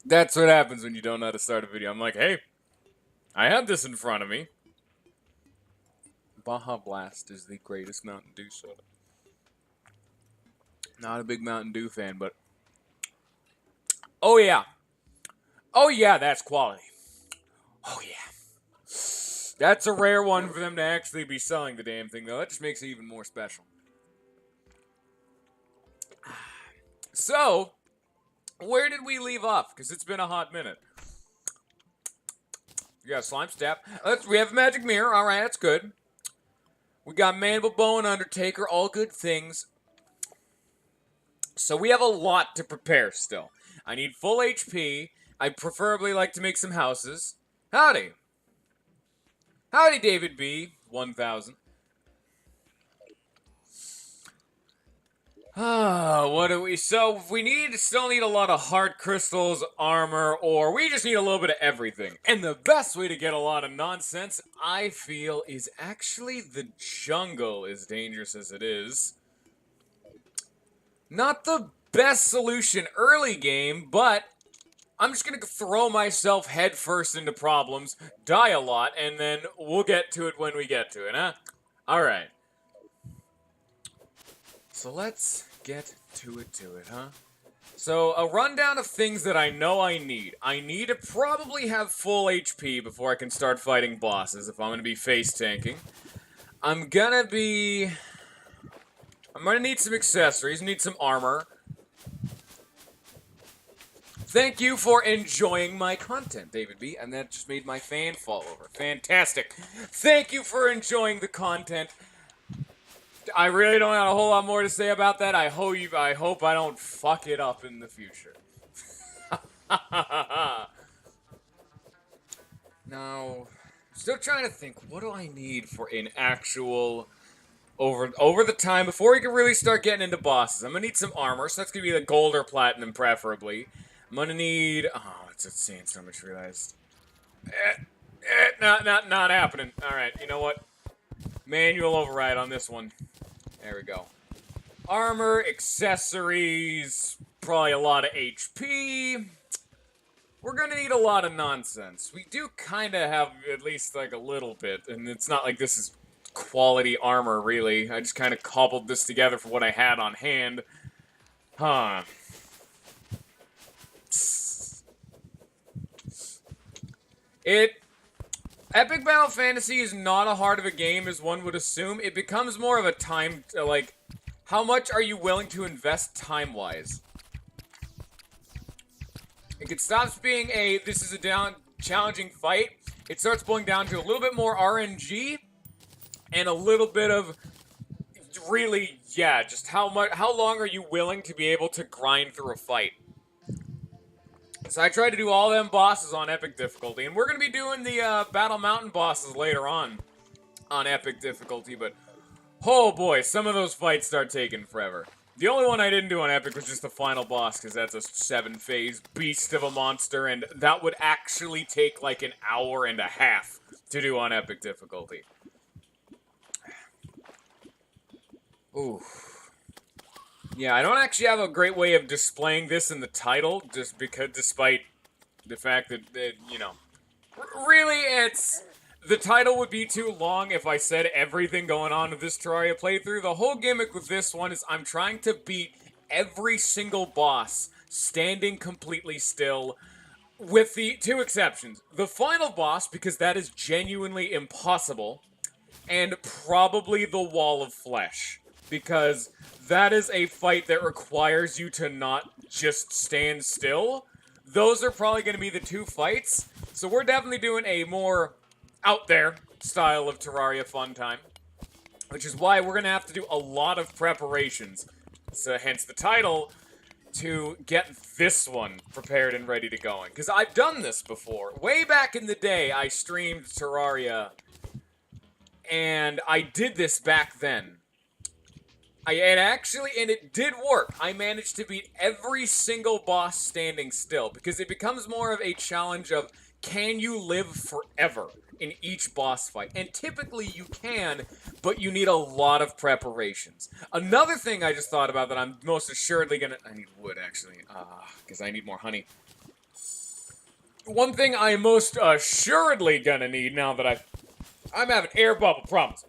That's what happens when you don't know how to start a video. I'm like, hey, I have this in front of me. Baja Blast is the greatest Mountain Dew soda. Not a big Mountain Dew fan, but oh yeah. Oh yeah, that's quality. Oh yeah. That's a rare one for them to actually be selling the damn thing, though. That just makes it even more special. So, where did we leave off? Because it's been a hot minute. We got Slime Staff. We have a Magic Mirror. All right, that's good. We got Mandible Bow and Undertaker. All good things. So we have a lot to prepare still. I need full HP. I'd preferably like to make some houses. Howdy. Howdy, David B. 1000. What do we... So, we still need a lot of hard crystals, armor, or we just need a little bit of everything. And the best way to get a lot of nonsense, I feel, is actually the jungle, as dangerous as it is. Not the best solution early game, but I'm just gonna throw myself headfirst into problems, die a lot, and then we'll get to it when we get to it, huh? Alright. So let's get to it, huh? So, a rundown of things that I know I need. I need to probably have full HP before I can start fighting bosses if I'm gonna be face tanking. I'm gonna need some accessories, need some armor. Thank you for enjoying my content, David B. And that just made my fan fall over. Fantastic. Thank you for enjoying the content. I really don't have a whole lot more to say about that. I hope I don't fuck it up in the future. Now, still trying to think, what do I need for an actual... Over the time, before we can really start getting into bosses, I'm gonna need some armor, so that's gonna be the gold or platinum, preferably. I'm gonna need... Oh, it's a sandstone, I just realized. Not happening. Alright, you know what? Manual override on this one. There we go. Armor, accessories, probably a lot of HP. We're gonna need a lot of nonsense. We do kind of have at least, like, a little bit, and it's not like this is quality armor, really. I just kind of cobbled this together for what I had on hand. Huh. Epic Battle Fantasy is not as hard of a game as one would assume. It becomes more of a time, like, how much are you willing to invest time-wise? It stops being this is a challenging fight. It starts boiling down to a little bit more RNG, and a little bit of, really, yeah, just how long are you willing to be able to grind through a fight? So I tried to do all them bosses on epic difficulty, and we're going to be doing the Battle Mountain bosses later on epic difficulty, but oh boy, some of those fights start taking forever. The only one I didn't do on epic was just the final boss, because that's a 7-phase beast of a monster, and that would actually take like an hour and a half to do on epic difficulty. Ooh. Yeah, I don't actually have a great way of displaying this in the title, just because, despite the fact that, you know, really, the title would be too long if I said everything going on with this Terraria playthrough. The whole gimmick with this one is I'm trying to beat every single boss standing completely still, with the two exceptions. The final boss, because that is genuinely impossible, and probably the Wall of Flesh, because that is a fight that requires you to not just stand still. Those are probably going to be the two fights, so we're definitely doing a more out there style of Terraria fun time, which is why we're going to have to do a lot of preparations, so hence the title, to get this one prepared and ready to go. Because I've done this before. Way back in the day, I streamed Terraria, and I did this back then. And it did work. I managed to beat every single boss standing still, because it becomes more of a challenge of, can you live forever in each boss fight? And typically you can, but you need a lot of preparations. Another thing I just thought about that I'm most assuredly gonna... I need wood, actually, because I need more honey. one thing I'm most assuredly gonna need now that I'm having air bubble problems.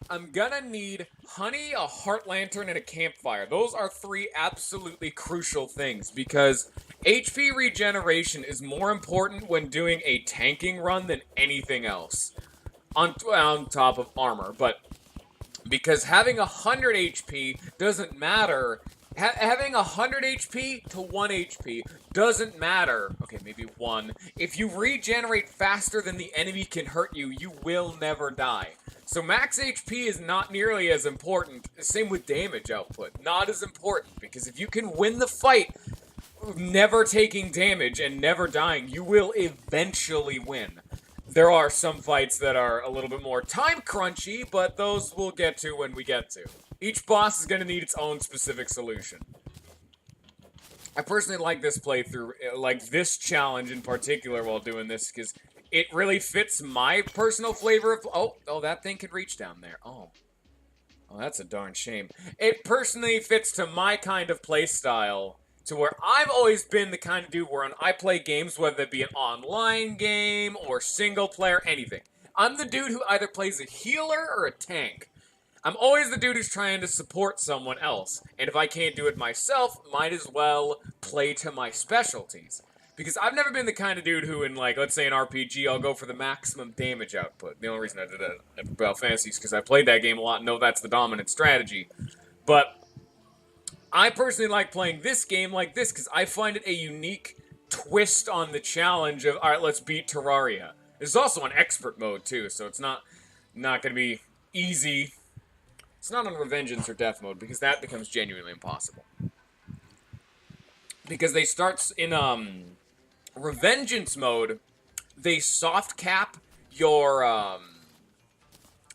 I'm gonna need honey, a heart lantern, and a campfire. Those are three absolutely crucial things because HP regeneration is more important when doing a tanking run than anything else. On top of armor, but because having 100 HP doesn't matter. Having 100 HP to 1 HP doesn't matter. Okay, maybe 1. If you regenerate faster than the enemy can hurt you, you will never die. So max HP is not nearly as important. Same with damage output. Not as important, because if you can win the fight never taking damage and never dying, you will eventually win. There are some fights that are a little bit more time crunchy, but those we'll get to when we get to. Each boss is going to need its own specific solution. I personally like this playthrough, like this challenge in particular while doing this, because it really fits my personal flavor of... Oh, that thing could reach down there. Oh, that's a darn shame. It personally fits to my kind of play style, to where I've always been the kind of dude where when I play games, whether it be an online game or single player, anything, I'm the dude who either plays a healer or a tank. I'm always the dude who's trying to support someone else, and if I can't do it myself, might as well play to my specialties. Because I've never been the kind of dude who, in, like, let's say an RPG, I'll go for the maximum damage output. The only reason I did that at Final Fantasy is because I played that game a lot and know that's the dominant strategy. But I personally like playing this game like this because I find it a unique twist on the challenge of, alright, let's beat Terraria. There's also an expert mode, too, so it's not going to be easy. It's not on Revengeance or Death mode, because that becomes genuinely impossible. Because they start in, Revengeance mode, they soft cap your,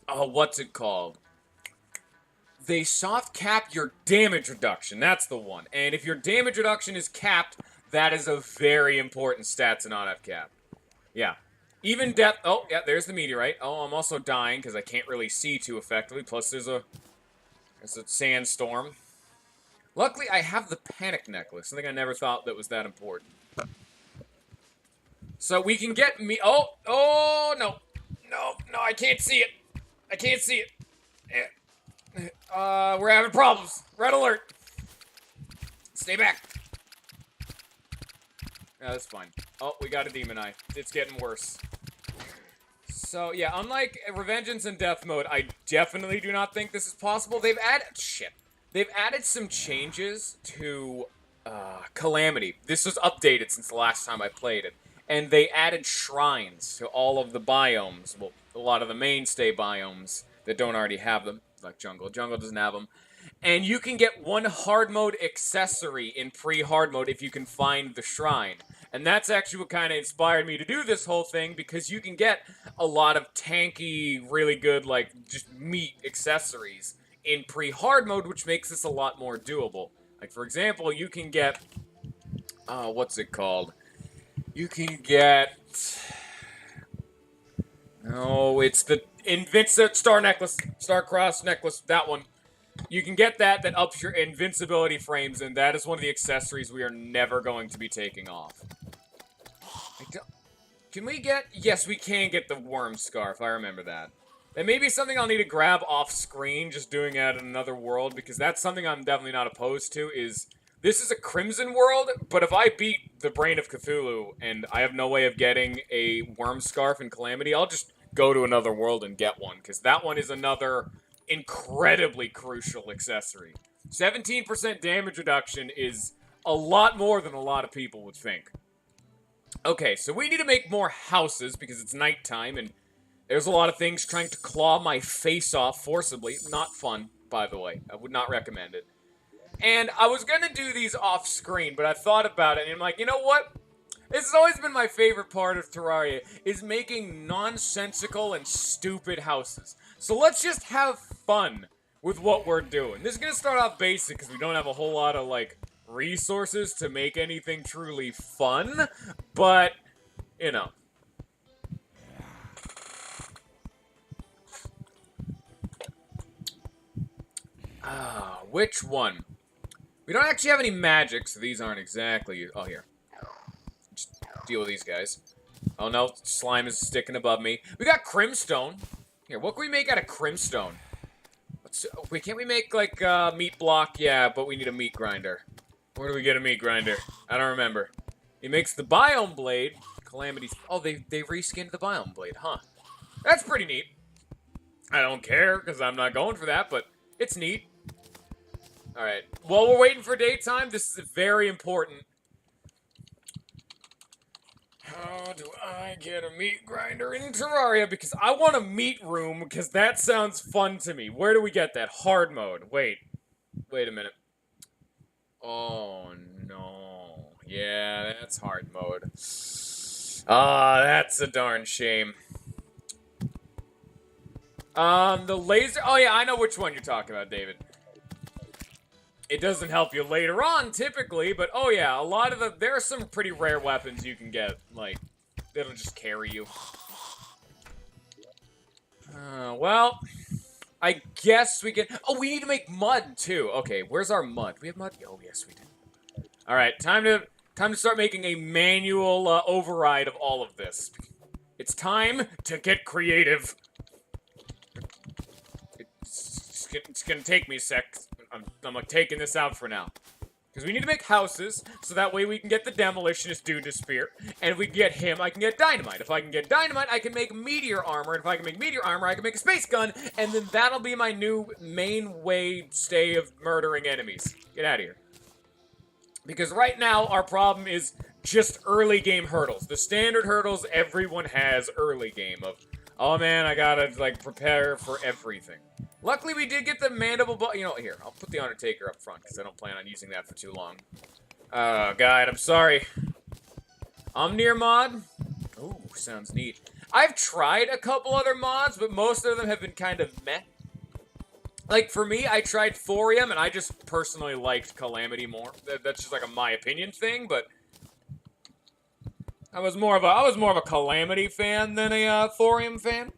what's it called? They soft cap your damage reduction. That's the one. And if your damage reduction is capped, that is a very important stat to not have capped. Yeah. Even death... Oh, yeah, there's the meteorite. Oh, I'm also dying because I can't really see too effectively. Plus, there's a sandstorm. Luckily, I have the panic necklace. Something I never thought that was that important. So we can get me... Oh, no. No, I can't see it. I can't see it. We're having problems. Red alert. Stay back. Yeah, that's fine. Oh, we got a demon eye. It's getting worse. So, yeah, unlike Revengeance and Death mode, I definitely do not think this is possible. They've added some changes to Calamity. This was updated since the last time I played it. And they added shrines to all of the biomes. Well, a lot of the mainstay biomes that don't already have them. Like Jungle. Jungle doesn't have them. And you can get one hard mode accessory in pre-hard mode if you can find the shrine. And that's actually what kind of inspired me to do this whole thing, because you can get a lot of tanky, really good, like, just meat accessories in pre-hard mode, which makes this a lot more doable. Like, for example, you can get... what's it called? You can get... Oh, it's the Invincible Star Necklace. Star Cross Necklace, that one. You can get that ups your invincibility frames, and that is one of the accessories we are never going to be taking off. Can we get... Yes, we can get the worm scarf, I remember that. That may be something I'll need to grab off screen, just doing it in another world, because that's something I'm definitely not opposed to, is... This is a Crimson world, but if I beat the Brain of Cthulhu, and I have no way of getting a worm scarf in Calamity, I'll just go to another world and get one, because that one is another incredibly crucial accessory. 17% damage reduction is a lot more than a lot of people would think. Okay, so we need to make more houses, because it's nighttime, and there's a lot of things trying to claw my face off forcibly. Not fun, by the way. I would not recommend it. And I was gonna do these off screen, but I thought about it, and I'm like, you know what? This has always been my favorite part of Terraria, is making nonsensical and stupid houses. So let's just have fun with what we're doing. This is gonna start off basic, because we don't have a whole lot of, like, resources to make anything truly fun, but, you know. Which one? We don't actually have any magic, so these aren't exactly... Oh, here. Just deal with these guys. Oh no, slime is sticking above me. We got crimstone. Here, what can we make out of crimstone? Wait, can't we make, like, meat block? Yeah, but we need a meat grinder. Where do we get a meat grinder? I don't remember. He makes the biome blade. Calamity. Oh, they reskinned the biome blade, huh? That's pretty neat. I don't care, because I'm not going for that, but it's neat. Alright. While we're waiting for daytime, this is very important. How do I get a meat grinder in Terraria? Because I want a meat room, because that sounds fun to me. Where do we get that? Hard mode. Wait a minute. Oh, no. Yeah, that's hard mode. Ah, that's a darn shame. The laser... Oh, yeah, I know which one you're talking about, David. It doesn't help you later on, typically, but oh yeah, a lot of the... There are some pretty rare weapons you can get, like, that'll just carry you. Well, I guess we can... Oh, we need to make mud, too. Okay, where's our mud? We have mud? Oh, yes, we do. Alright, time to start making a manual override of all of this. It's time to get creative. It's gonna take me a sec. I'm like taking this out for now. Because we need to make houses, so that way we can get the demolitionist dude to spear. And if we get him, I can get dynamite. If I can get dynamite, I can make meteor armor. And if I can make meteor armor, I can make a space gun. And then that'll be my new main way stay of murdering enemies. Get out of here. Because right now, our problem is just early game hurdles. The standard hurdles everyone has early game of, oh man, I gotta, like, prepare for everything. Luckily, we did get the mandible you know, here, I'll put the Undertaker up front, because I don't plan on using that for too long. Guide, I'm sorry. Omnier mod? Ooh, sounds neat. I've tried a couple other mods, but most of them have been kind of meh. Like, for me, I tried Thorium, and I just personally liked Calamity more. That's just, like, a my opinion thing, but... I was more of a Calamity fan than a, Thorium fan.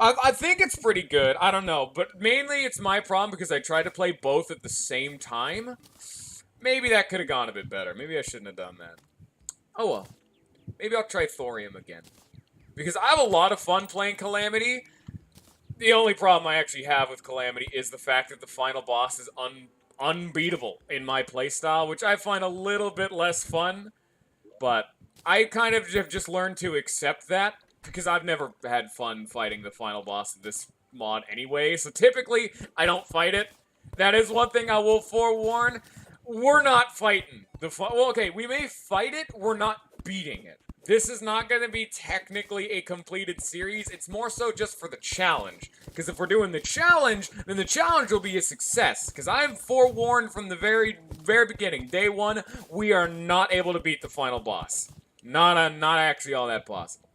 I think it's pretty good. I don't know. But mainly it's my problem because I tried to play both at the same time. Maybe that could have gone a bit better. Maybe I shouldn't have done that. Oh well. Maybe I'll try Thorium again. Because I have a lot of fun playing Calamity. The only problem I actually have with Calamity is the fact that the final boss is unbeatable in my playstyle, which I find a little bit less fun. But I kind of have just learned to accept that. Because I've never had fun fighting the final boss of this mod anyway, so typically, I don't fight it. That is one thing I will forewarn. We're not fighting the well, okay, we may fight it, we're not beating it. This is not going to be technically a completed series, it's more so just for the challenge. Because if we're doing the challenge, then the challenge will be a success. Because I'm forewarned from the very beginning, day one, we are not able to beat the final boss. Not actually all that possible.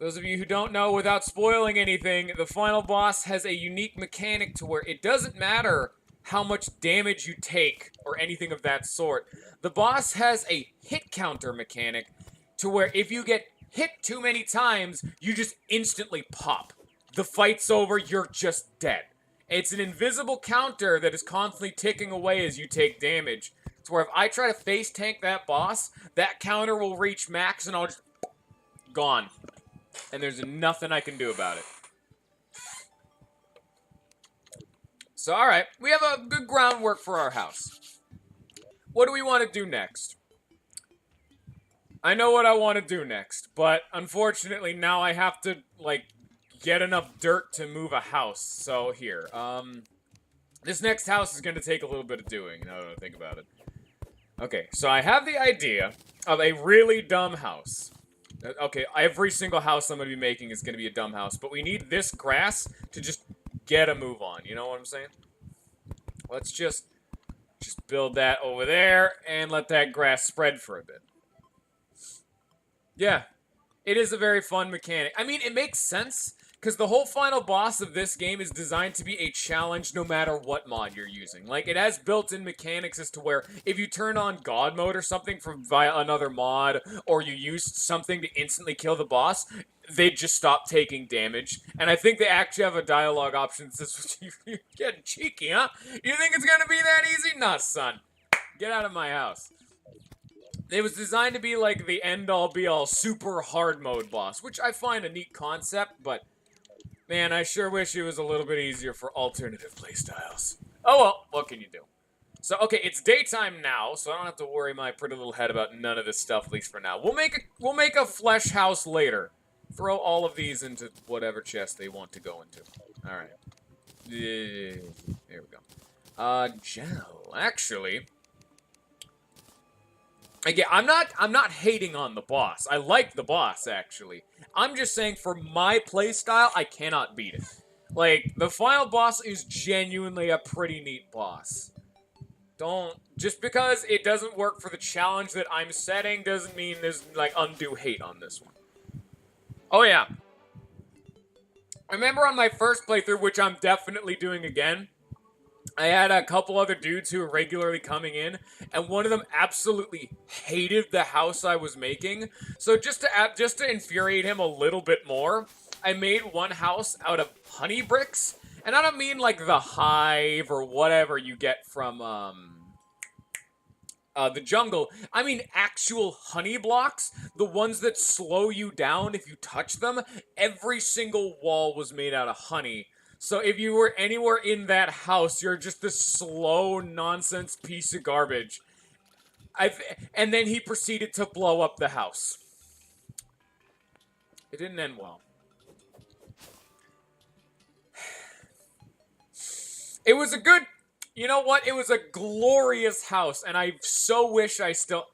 Those of you who don't know, without spoiling anything, the final boss has a unique mechanic to where it doesn't matter how much damage you take or anything of that sort. The boss has a hit counter mechanic to where if you get hit too many times, you just instantly pop. The fight's over, you're just dead. It's an invisible counter that is constantly ticking away as you take damage. To where if I try to face tank that boss, that counter will reach max and I'll just... gone. And there's nothing I can do about it. So, alright. We have a good groundwork for our house. What do we want to do next? I know what I want to do next, but unfortunately now I have to, like, get enough dirt to move a house. So, here. This next house is going to take a little bit of doing, now that I think about it. Okay, so I have the idea of a really dumb house. Okay, every single house I'm going to be making is going to be a dumb house, but we need this grass to just get a move on, you know what I'm saying? Let's just build that over there, and let that grass spread for a bit. Yeah, it is a very fun mechanic. I mean, it makes sense, because the whole final boss of this game is designed to be a challenge no matter what mod you're using. Like, it has built-in mechanics as to where if you turn on God mode or something from via another mod, or you used something to instantly kill the boss, they just stop taking damage. And I think they actually have a dialogue option that says, you're getting cheeky, huh? You think it's gonna be that easy? Nah, son. Get out of my house. It was designed to be like the end-all be-all super hard mode boss, which I find a neat concept, but man, I sure wish it was a little bit easier for alternative playstyles. Oh well, what can you do? So, okay, it's daytime now, so I don't have to worry my pretty little head about none of this stuff, at least for now. We'll make a flesh house later. Throw all of these into whatever chest they want to go into. Alright. There we go. Gel. Actually, again, I'm not hating on the boss. I like the boss, actually. I'm just saying, for my playstyle, I cannot beat it. Like, the final boss is genuinely a pretty neat boss. Just because it doesn't work for the challenge that I'm setting doesn't mean there's, like, undue hate on this one. Oh, yeah. I remember on my first playthrough, which I'm definitely doing again, I had a couple other dudes who were regularly coming in, and one of them absolutely hated the house I was making. So just to infuriate him a little bit more, I made one house out of honey bricks. And I don't mean like the hive or whatever you get from the jungle. I mean actual honey blocks, the ones that slow you down if you touch them. Every single wall was made out of honey. So if you were anywhere in that house, you're just this slow nonsense piece of garbage. And then he proceeded to blow up the house. It didn't end well. It was a good... You know what? It was a glorious house, and I so wish I still...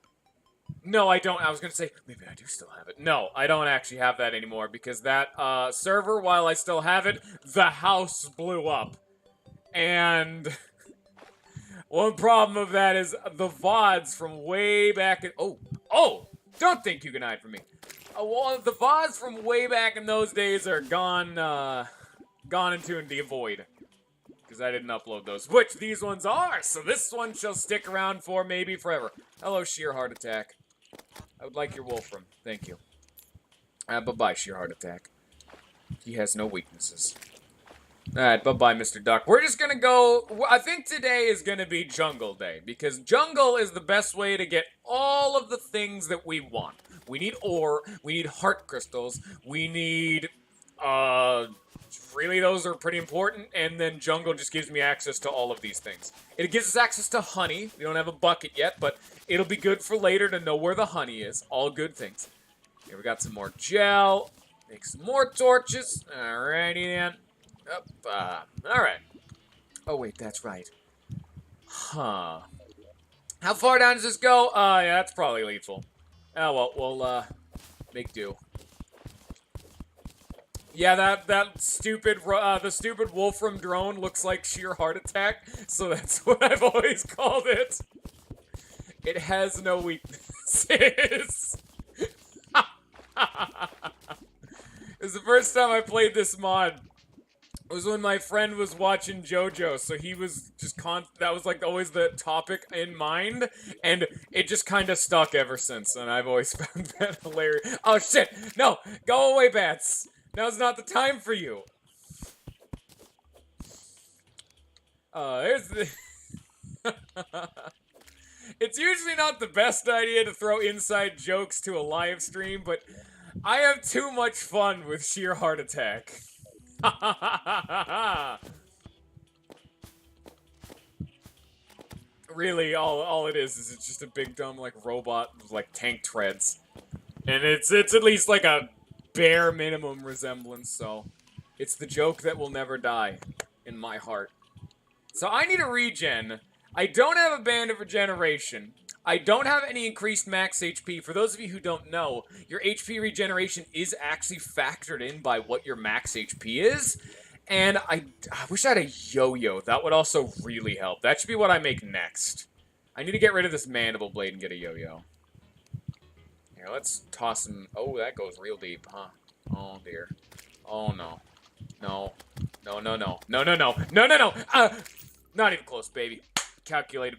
No, I don't. I was going to say, maybe I do still have it. No, I don't actually have that anymore, because that server, while I still have it, the house blew up. And one problem of that is the VODs from way back in... Oh! Don't think you can hide from me. Well, the VODs from way back in those days are gone into the void. Because I didn't upload those, which these ones are, so this one shall stick around for maybe forever. Hello, Sheer Heart Attack. I would like your Wolfram. Thank you. Bye-bye, Sheer Heart Attack. He has no weaknesses. Alright, bye-bye, Mr. Duck. We're just gonna go... I think today is gonna be Jungle Day, because Jungle is the best way to get all of the things that we want. We need ore, we need heart crystals, we need... Really, those are pretty important, and then Jungle just gives me access to all of these things. It gives us access to honey. We don't have a bucket yet, but it'll be good for later to know where the honey is. All good things. Here, we got some more gel. Make some more torches. Alrighty, then. Alright. Oh, wait, that's right. Huh. How far down does this go? Yeah, that's probably lethal. Oh, well, we'll, make do. Yeah, that stupid, the stupid Wolfram drone looks like Sheer Heart Attack, so that's what I've always called it. It has no weaknesses. It was the first time I played this mod. It was when my friend was watching JoJo, so he was just that was like always the topic in mind, and it just kind of stuck ever since, and I've always found that hilarious. Oh shit! No! Go away, bats! Now's not the time for you. There's the... It's usually not the best idea to throw inside jokes to a live stream, but I have too much fun with Sheer Heart Attack. Really, all it is it's just a big dumb like robot with like tank treads. And it's at least like a bare minimum resemblance, so it's the joke that will never die in my heart. So I need a regen. I don't have a band of regeneration. I don't have any increased max HP. For those of you who don't know, your HP regeneration is actually factored in by what your max HP is. And I wish I had a yo-yo. That would also really help. That should be what I make next. I need to get rid of this mandible blade and get a yo-yo. Here, let's toss him. Oh, that goes real deep, huh? Oh, dear. Oh, no. No. No, no, no. No, no, no. No, no, no! Not even close, baby. Calculated.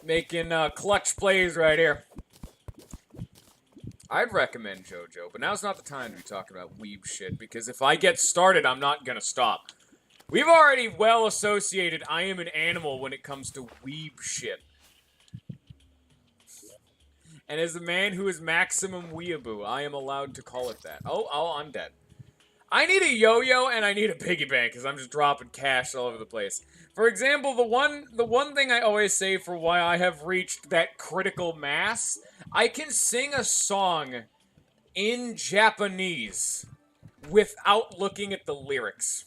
Making clutch plays right here. I'd recommend JoJo, but now's not the time to be talking about weeb shit, because if I get started, I'm not gonna stop. We've already well associated I am an animal when it comes to weeb shit. And as a man who is maximum weeaboo, I am allowed to call it that. Oh, I'm dead. I need a yo-yo and I need a piggy bank because I'm just dropping cash all over the place. For example, the one thing I always say for why I have reached that critical mass, I can sing a song in Japanese without looking at the lyrics.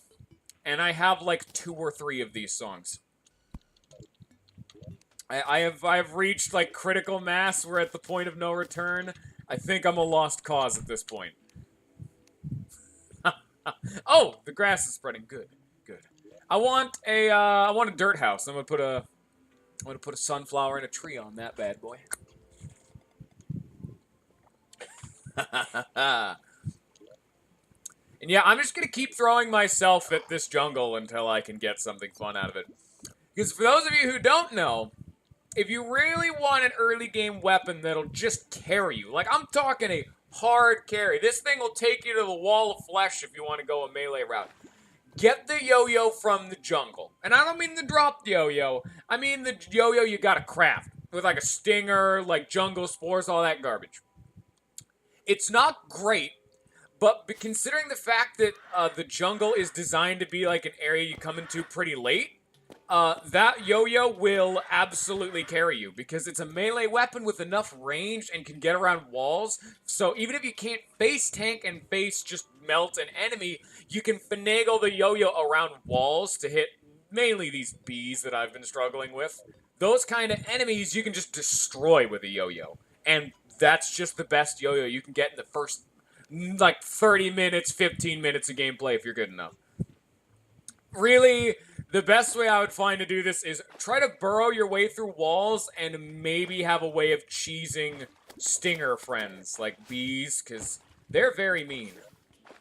And I have like 2 or 3 of these songs. I have reached like critical mass. We're at the point of no return. I think I'm a lost cause at this point. Oh, the grass is spreading. Good, good. I want a dirt house. I'm gonna put a sunflower and a tree on that bad boy. And yeah, I'm just gonna keep throwing myself at this jungle until I can get something fun out of it. Because for those of you who don't know, if you really want an early game weapon that'll just carry you, like I'm talking a hard carry, this thing will take you to the wall of flesh if you want to go a melee route. Get the yo-yo from the jungle. And I don't mean the dropped yo-yo, I mean the yo-yo you gotta craft. With like a stinger, like jungle spores, all that garbage. It's not great, but considering the fact that the jungle is designed to be like an area you come into pretty late, that yo-yo will absolutely carry you because it's a melee weapon with enough range and can get around walls. So even if you can't face tank and face just melt an enemy, you can finagle the yo-yo around walls to hit mainly these bees that I've been struggling with. Those kind of enemies you can just destroy with a yo-yo. And that's just the best yo-yo you can get in the first, like, 30 minutes, 15 minutes of gameplay if you're good enough. Really, the best way I would find to do this is try to burrow your way through walls and maybe have a way of cheesing stinger friends, like bees, because they're very mean.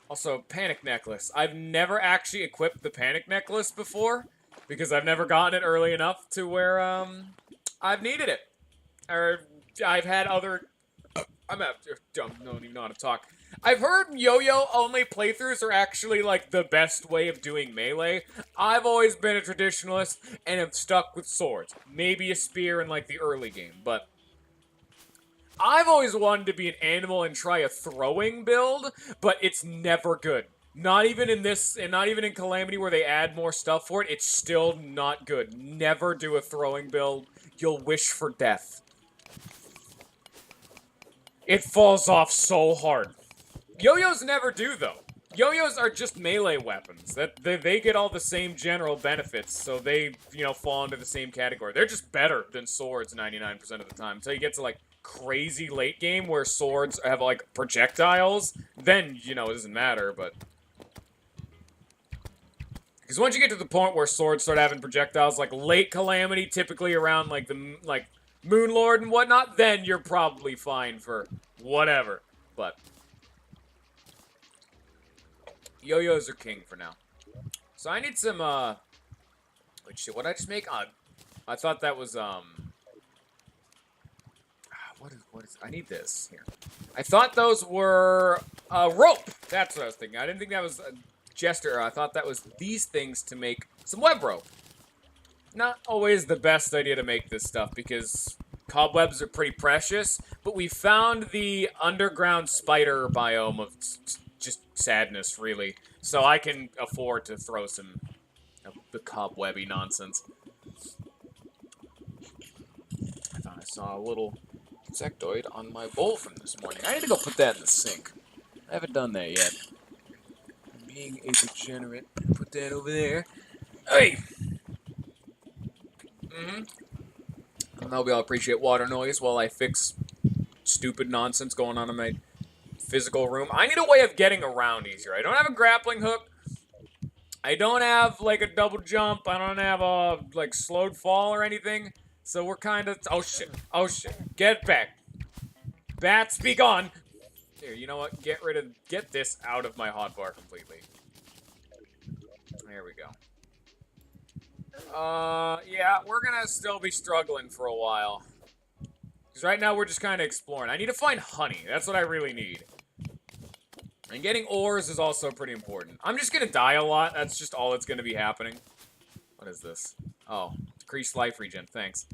Also, panic necklace. I've never actually equipped the panic necklace before, because I've never gotten it early enough to where, I've needed it. Or, I've had other... I don't even know how to talk. I've heard yo-yo only playthroughs are actually like the best way of doing melee. I've always been a traditionalist and have stuck with swords. Maybe a spear in like the early game, but I've always wanted to be an animal and try a throwing build, but it's never good. Not even in this, and not even in Calamity where they add more stuff for it, it's still not good. Never do a throwing build. You'll wish for death. It falls off so hard. Yo-yos never do, though. Yo-yos are just melee weapons. They get all the same general benefits, so they, fall into the same category. They're just better than swords 99% of the time. Until you get to, like, crazy late game where swords have, like, projectiles, then, it doesn't matter, but... Because once you get to the point where swords start having projectiles, like late Calamity, typically around, like, Moon Lord and whatnot, then you're probably fine for whatever. But yo-yos are king for now. So I need some, wait, shit, what did I just make? I thought that was, what is, I need this, here. I thought those were, rope! That's what I was thinking. I didn't think that was a jester. I thought that was these things to make some web rope. Not always the best idea to make this stuff, because cobwebs are pretty precious, but we found the underground spider biome of just sadness, really. So I can afford to throw some of the cobwebby nonsense. I thought I saw a little insectoid on my bowl from this morning. I need to go put that in the sink. I haven't done that yet. I'm being a degenerate. Put that over there. Hey! I hope y'all appreciate water noise while I fix stupid nonsense going on in my physical room. I need a way of getting around easier. I don't have a grappling hook. I don't have, like, a double jump. I don't have a, like, slowed fall or anything. So we're kind of... Oh, shit. Oh, shit. Get back. Bats, be gone. Here, you know what? Get this out of my hotbar completely. There we go. Yeah, we're gonna still be struggling for a while. Because right now we're just kind of exploring. I need to find honey. That's what I really need. And getting ores is also pretty important. I'm just gonna die a lot. That's just all that's gonna be happening. What is this? Oh, decreased life regen. Thanks.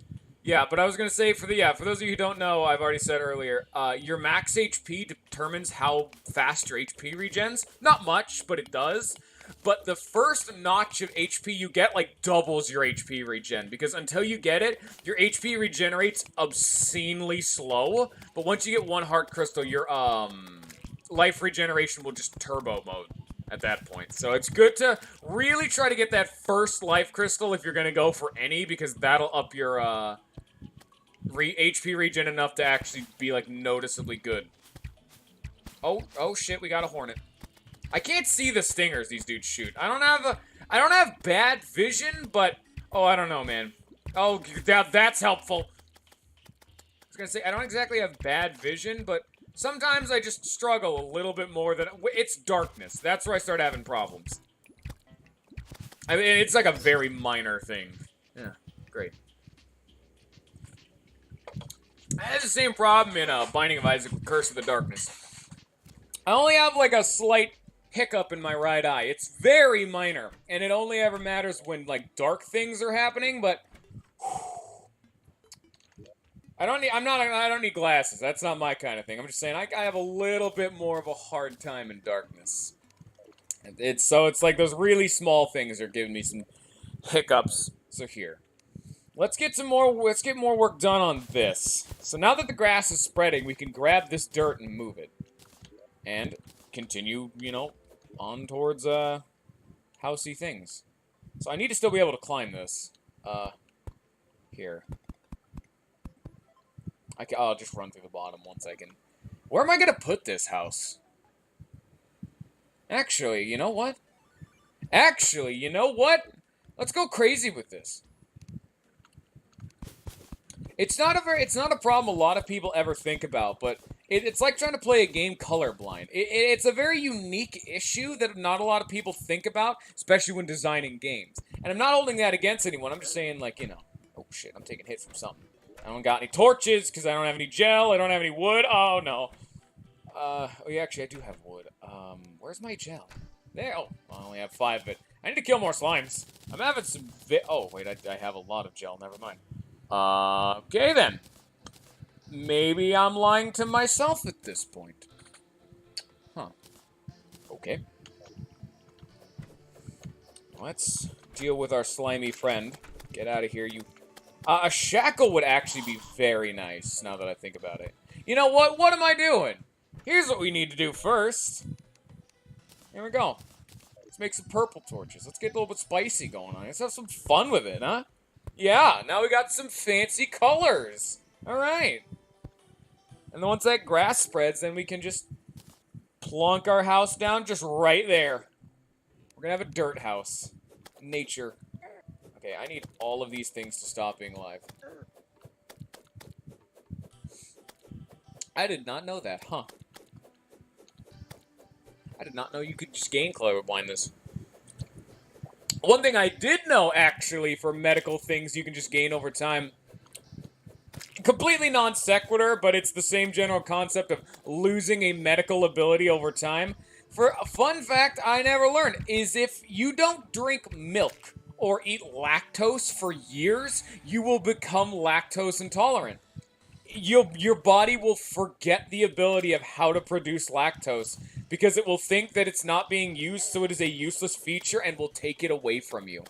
Yeah, but I was gonna say for those of you who don't know, I've already said earlier, your max HP determines how fast your HP regens. Not much, but it does. But the first notch of HP you get, like, doubles your HP regen. Because until you get it, your HP regenerates obscenely slow. But once you get one heart crystal, your, life regeneration will just turbo mode at that point. So it's good to really try to get that first life crystal if you're gonna go for any, because that'll up your, HP regen enough to actually be, like, noticeably good. Oh shit, we got a hornet. I can't see the stingers these dudes shoot. I don't have bad vision, but, oh, I don't know, man. Oh, that's helpful. I was gonna say, I don't exactly have bad vision, but sometimes I just struggle a little bit more than, it's darkness. That's where I start having problems. I mean, it's like a very minor thing. Yeah, great. I had the same problem in Binding of Isaac with Curse of the Darkness. I only have, like, a slight hiccup in my right eye. It's very minor, and it only ever matters when, like, dark things are happening, but I don't need glasses. That's not my kind of thing. I'm just saying I have a little bit more of a hard time in darkness. It's like those really small things are giving me some hiccups. So here. Let's get more work done on this. So now that the grass is spreading, we can grab this dirt and move it. And continue, you know, on towards, housey things. So I need to still be able to climb this. Here. I'll just run through the bottom once I can. Where am I gonna put this house? Actually, you know what? Let's go crazy with this. It's not a problem a lot of people ever think about, but it's like trying to play a game colorblind. It's a very unique issue that not a lot of people think about, especially when designing games. And I'm not holding that against anyone. I'm just saying, like, you know. Oh, shit. I'm taking hits from something. I don't got any torches because I don't have any gel. I don't have any wood. Oh, no. Oh, yeah, actually, I do have wood. Where's my gel? There. Oh, I only have 5 of it. I need to kill more slimes. I'm having some oh, wait, I have a lot of gel. Never mind. Okay, then. Maybe I'm lying to myself at this point. Huh. Okay. Let's deal with our slimy friend. Get out of here, you... a shackle would actually be very nice, now that I think about it. You know what? What am I doing? Here's what we need to do first. Here we go. Let's make some purple torches. Let's get a little bit spicy going on. Let's have some fun with it, huh? Yeah, now we got some fancy colors. All right. And then once that grass spreads, then we can just plunk our house down just right there. We're gonna have a dirt house. Nature. Okay, I need all of these things to stop being alive. I did not know that, huh? I did not know you could just gain colorblindness. One thing I did know, actually, for medical things you can just gain over time, completely non sequitur, but it's the same general concept of losing a medical ability over time. For a fun fact I never learned is if you don't drink milk or eat lactose for years, you will become lactose intolerant. Your body will forget the ability of how to produce lactose because it will think that it's not being used, so it is a useless feature and will take it away from you.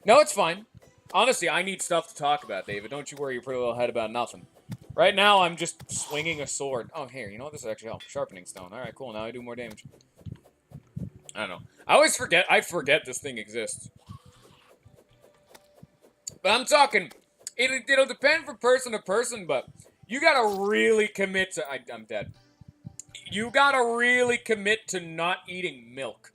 No, it's fine. Honestly, I need stuff to talk about, David. Don't you worry your pretty little head about nothing. Right now, I'm just swinging a sword. Oh, here, you know what? This actually helps. Sharpening stone. Alright, cool. Now I do more damage. I don't know. I forget this thing exists. But I'm talking... It'll depend from person to person, but... You gotta really commit to... I'm dead. You gotta really commit to not eating milk.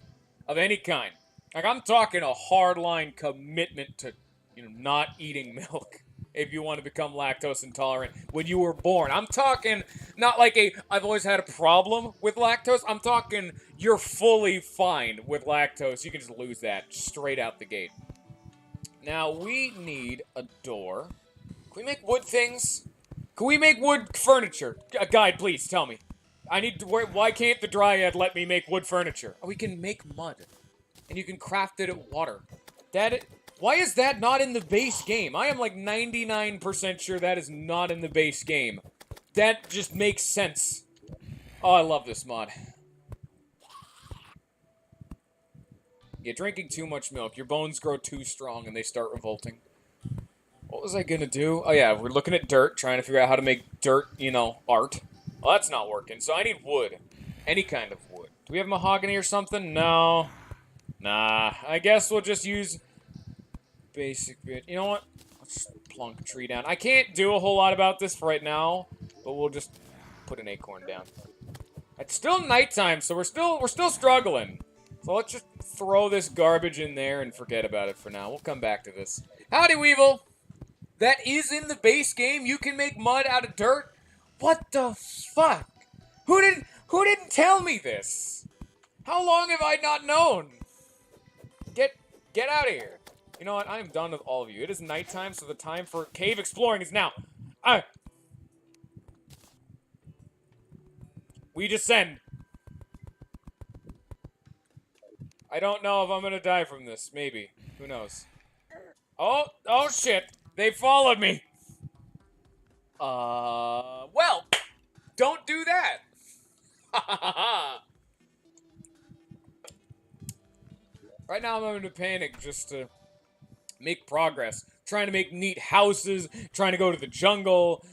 Of any kind. Like, I'm talking a hardline commitment to, you know, not eating milk. If you want to become lactose intolerant when you were born. I'm talking not like I've always had a problem with lactose. I'm talking you're fully fine with lactose. You can just lose that straight out the gate. Now, we need a door. Can we make wood things? Can we make wood furniture? A guide, please, tell me. I need to. Why can't the dryad let me make wood furniture? Oh, we can make mud, and you can craft it at water. Why is that not in the base game? I am like 99% sure that is not in the base game. That just makes sense. Oh, I love this mod. Yeah, drinking too much milk. Your bones grow too strong and they start revolting. What was I gonna do? Oh yeah, we're looking at dirt, trying to figure out how to make dirt, you know, art. Well, that's not working, so I need wood. Any kind of wood. Do we have mahogany or something? No. Nah, I guess we'll just use basic bit. You know what? Let's plunk a tree down. I can't do a whole lot about this for right now, but we'll just put an acorn down. It's still nighttime, so we're still struggling. So let's just throw this garbage in there and forget about it for now. We'll come back to this. Howdy, Weevil! That is in the base game? You can make mud out of dirt? What the fuck? Who didn't tell me this? How long have I not known? Get out of here. You know what? I am done with all of you. It is nighttime, so the time for cave exploring is now. We descend. I don't know if I'm gonna die from this. Maybe. Who knows? Oh shit. They followed me. Well, don't do that. Right now I'm having to panic just to make progress. Trying to make neat houses, trying to go to the jungle.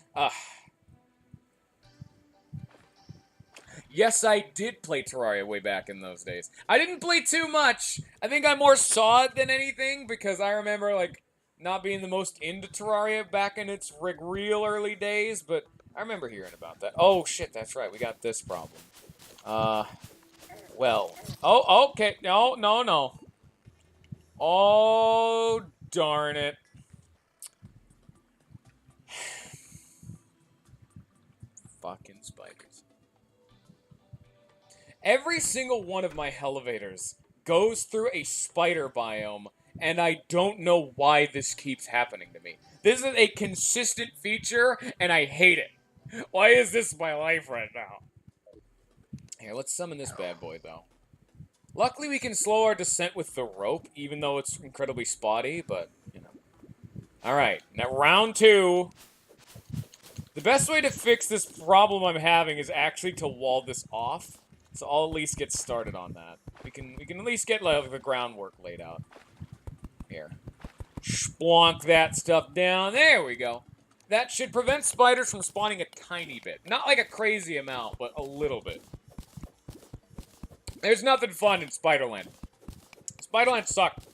Yes, I did play Terraria way back in those days. I didn't play too much. I think I more saw it than anything because I remember, like, not being the most into Terraria back in its real early days, but I remember hearing about that. Oh, shit, that's right. We got this problem. Well. Oh, okay. No. Oh, darn it. Fucking spiders. Every single one of my elevators goes through a spider biome, and I don't know why this keeps happening to me. This is a consistent feature, and I hate it. Why is this my life right now? Here, let's summon this bad boy, though. Luckily, we can slow our descent with the rope, even though it's incredibly spotty, but, you know. Alright, now round 2. The best way to fix this problem I'm having is actually to wall this off. So I'll at least get started on that. We can at least get like the groundwork laid out. Here. Splonk that stuff down. There we go. That should prevent spiders from spawning a tiny bit. Not like a crazy amount, but a little bit. There's nothing fun in Spiderland. Spiderland sucked.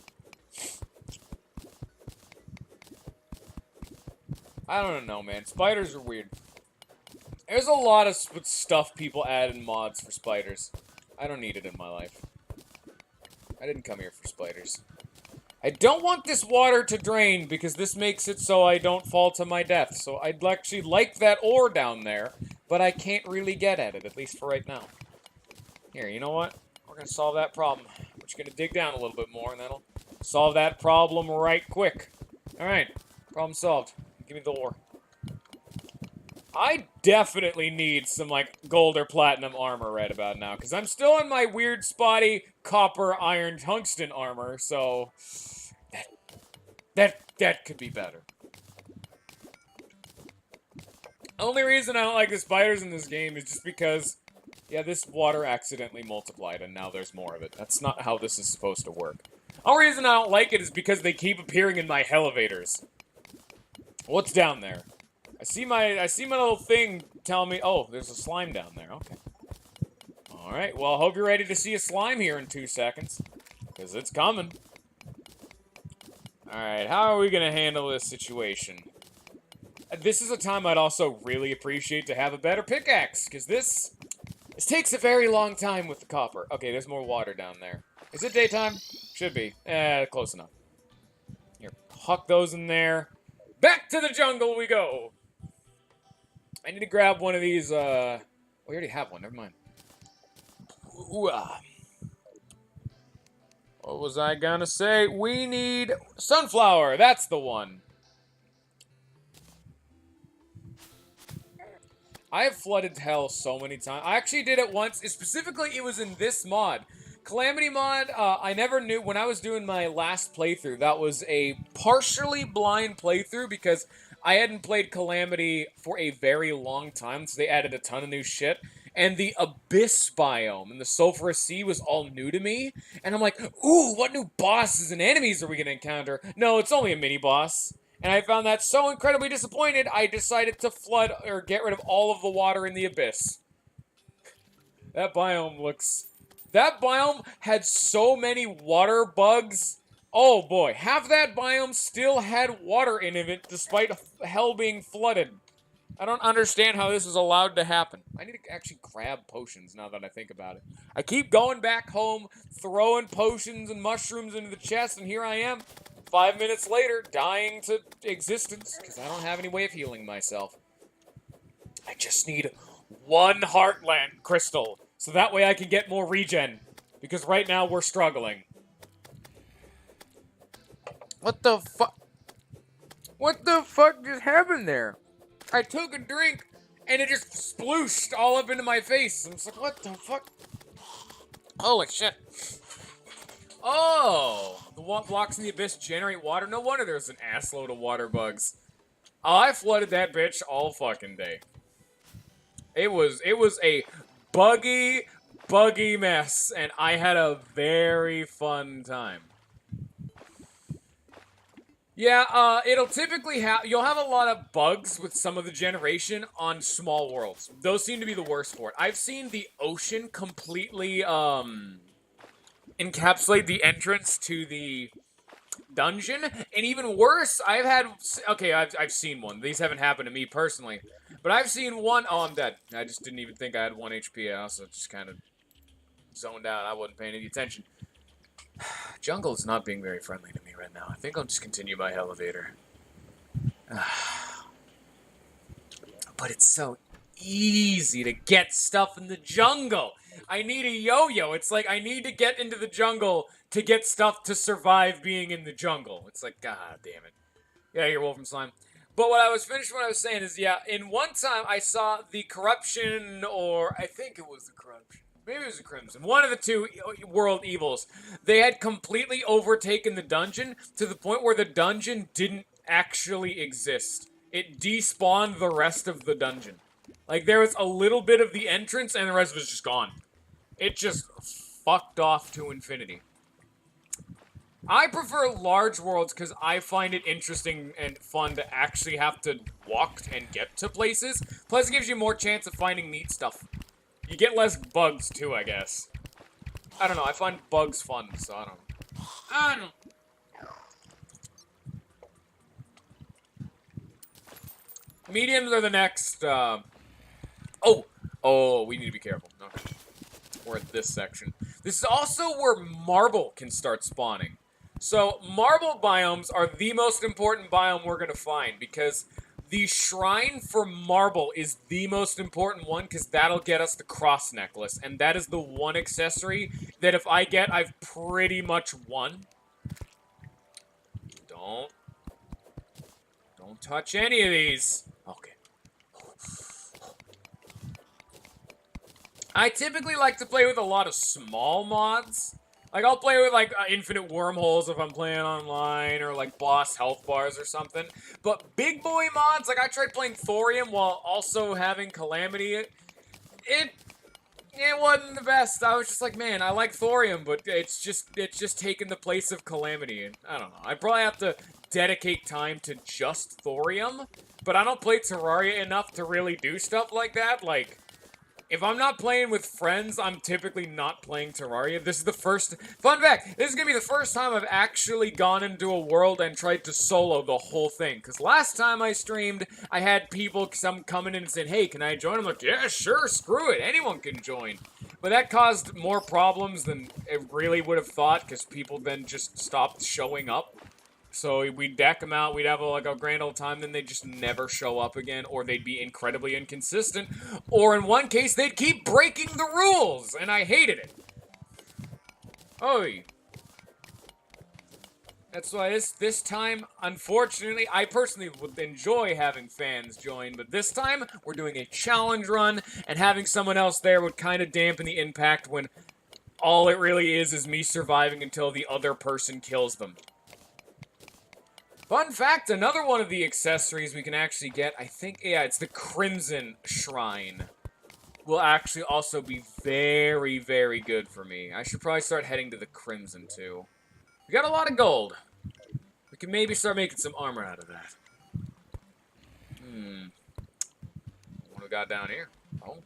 I don't know, man. Spiders are weird. There's a lot of stuff people add in mods for spiders. I don't need it in my life. I didn't come here for spiders. I don't want this water to drain because this makes it so I don't fall to my death. So I'd actually like that ore down there, but I can't really get at it, at least for right now. Here, you know what? We're going to solve that problem. We're just going to dig down a little bit more, and that'll solve that problem right quick. Alright, problem solved. Give me the ore. I definitely need some, like, gold or platinum armor right about now, because I'm still in my weird, spotty, copper, iron, tungsten armor, so... That could be better. Only reason I don't like the spiders in this game is just because, yeah, this water accidentally multiplied, and now there's more of it. That's not how this is supposed to work. The only reason I don't like it is because they keep appearing in my elevators. What's down there? I see my little thing telling me, oh, there's a slime down there. Okay. Alright, well, I hope you're ready to see a slime here in 2 seconds. Because it's coming. Alright, how are we gonna handle this situation? This is a time I'd also really appreciate to have a better pickaxe. Because this takes a very long time with the copper. Okay, there's more water down there. Is it daytime? Should be. Close enough. Here, huck those in there. Back to the jungle we go! I need to grab one of these, we already have one, never mind. Ooh, What was I gonna say? We need sunflower, that's the one. I have flooded hell so many times. I actually did it once. Specifically, it was in this mod. Calamity Mod, I never knew. When I was doing my last playthrough, that was a partially blind playthrough because I hadn't played Calamity for a very long time, so they added a ton of new shit. And the Abyss biome and the Sulphurous Sea was all new to me. And I'm like, ooh, what new bosses and enemies are we going to encounter? No, it's only a mini-boss. And I found that so incredibly disappointed, I decided to flood or get rid of all of the water in the Abyss. That biome looks... That biome had so many water bugs. Oh boy, half that biome still had water in it despite hell being flooded. I don't understand how this is allowed to happen. I need to actually grab potions now that I think about it. I keep going back home, throwing potions and mushrooms into the chest, and here I am, 5 minutes later, dying to existence because I don't have any way of healing myself. I just need one Heartland crystal, so that way I can get more regen, because right now we're struggling. What the fuck? What the fuck just happened there? I took a drink, and it just splooshed all up into my face. I'm just like, what the fuck? Holy shit. Oh, the blocks in the Abyss generate water? No wonder there's an assload of water bugs. Oh, I flooded that bitch all fucking day. It was a buggy mess, and I had a very fun time. Yeah, it'll typically you'll have a lot of bugs with some of the generation on small worlds. Those seem to be the worst for it. I've seen the ocean completely, encapsulate the entrance to the dungeon, and even worse, I've seen one. These haven't happened to me personally, but I've seen one. Oh, I'm dead. I just didn't even think I had 1 HP. I also just kind of zoned out. I wasn't paying any attention. Jungle is not being very friendly to me right now. I think I'll just continue my elevator. But it's so easy to get stuff in the jungle. I need a yo-yo. It's like I need to get into the jungle to get stuff to survive being in the jungle. It's like, god damn it. Yeah, you're Wolfram Slime. But what I was saying is, yeah, in one time I saw the corruption, or I think it was the corruption. Maybe it was the Crimson. One of the two world evils. They had completely overtaken the dungeon to the point where the dungeon didn't actually exist. It despawned the rest of the dungeon. Like, there was a little bit of the entrance and the rest was just gone. It just fucked off to infinity. I prefer large worlds because I find it interesting and fun to actually have to walk and get to places. Plus, it gives you more chance of finding neat stuff. You get less bugs, too, I guess. I don't know, I find bugs fun, so I don't know. Mediums are the next, Oh, we need to be careful. Okay. We're at this section. This is also where marble can start spawning. So, marble biomes are the most important biome we're going to find, because the shrine for marble is the most important one, because that'll get us the cross necklace. And that is the one accessory that if I get, I've pretty much won. Don't touch any of these. Okay. I typically like to play with a lot of small mods. Like, I'll play with, like, infinite wormholes if I'm playing online, or, like, boss health bars or something. But big boy mods, like, I tried playing Thorium while also having Calamity. It wasn't the best. I was just like, man, I like Thorium, but it's just taking the place of Calamity. And I don't know. I probably have to dedicate time to just Thorium, but I don't play Terraria enough to really do stuff like that. Like, if I'm not playing with friends, I'm typically not playing Terraria. This is the first... Fun fact, this is going to be the first time I've actually gone into a world and tried to solo the whole thing. Because last time I streamed, I had people coming in and saying, hey, can I join? I'm like, yeah, sure, screw it. Anyone can join. But that caused more problems than it really would have thought, because people then just stopped showing up. So we'd deck them out, we'd have a grand old time, then they'd just never show up again, or they'd be incredibly inconsistent, or in one case, they'd keep breaking the rules, and I hated it. Oy. That's why this time, unfortunately, I personally would enjoy having fans join, but this time we're doing a challenge run, and having someone else there would kind of dampen the impact when all it really is me surviving until the other person kills them. Fun fact, another one of the accessories we can actually get, I think, yeah, it's the Crimson Shrine. Will actually also be very, very good for me. I should probably start heading to the Crimson, too. We got a lot of gold. We can maybe start making some armor out of that. What do we got down here? Oh.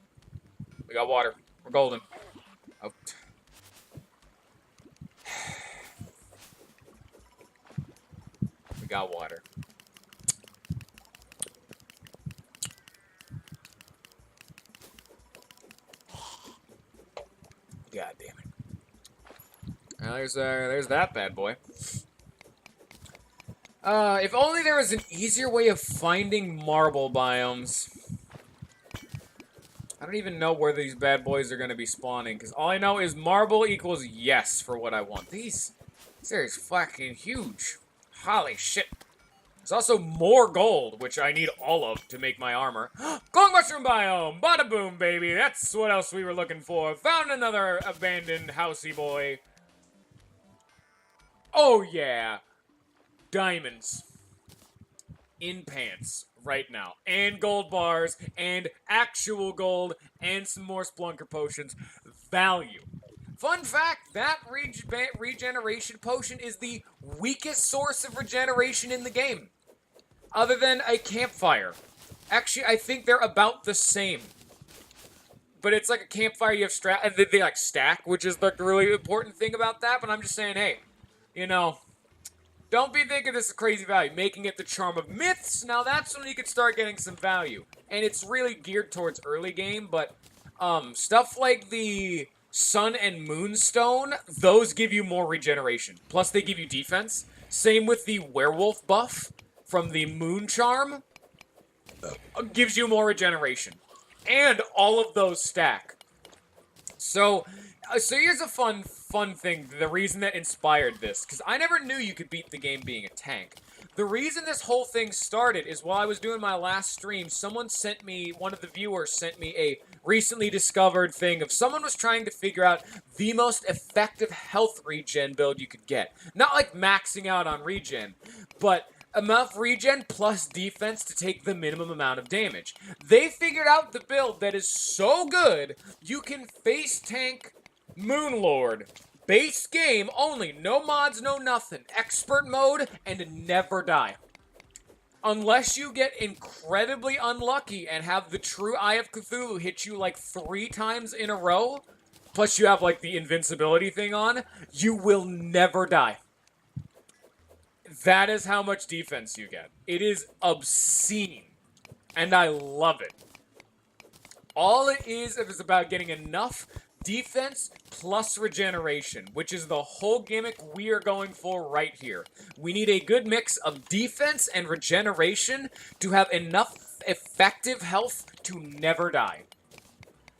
We got water. We're golden. Oh. We got water. God damn it. Well, there's that bad boy. If only there was an easier way of finding marble biomes. I don't even know where these bad boys are going to be spawning, because all I know is marble equals yes for what I want. These are fucking huge. Holy shit. There's also more gold, which I need all of to make my armor. Gold mushroom biome! Bada boom, baby! That's what else we were looking for. Found another abandoned housey boy. Oh yeah. Diamonds. In pants. Right now. And gold bars. And actual gold. And some more Splunker potions. Value. Fun fact, that regeneration potion is the weakest source of regeneration in the game. Other than a campfire. Actually, I think they're about the same. But it's like a campfire you have and they like stack, which is like the really important thing about that. But I'm just saying, hey, you know, don't be thinking this is crazy value. Making it the charm of myths, now that's when you can start getting some value. And it's really geared towards early game, but stuff like the Sun and Moonstone, those give you more regeneration. Plus they give you defense. Same with the werewolf buff from the Moon Charm. Gives you more regeneration. And all of those stack. So here's a fun thing, the reason that inspired this, because I never knew you could beat the game being a tank. The reason this whole thing started is while I was doing my last stream, one of the viewers sent me a recently discovered thing of someone was trying to figure out the most effective health regen build you could get. Not like maxing out on regen, but enough regen plus defense to take the minimum amount of damage. They figured out the build that is so good, you can face tank Moonlord. Base game only, no mods, no nothing. Expert mode, and never die. Unless you get incredibly unlucky and have the true Eye of Cthulhu hit you like 3 times in a row, plus you have like the invincibility thing on, you will never die. That is how much defense you get. It is obscene. And I love it. All it is about getting enough defense plus regeneration, which is the whole gimmick we are going for right here. We need a good mix of defense and regeneration to have enough effective health to never die.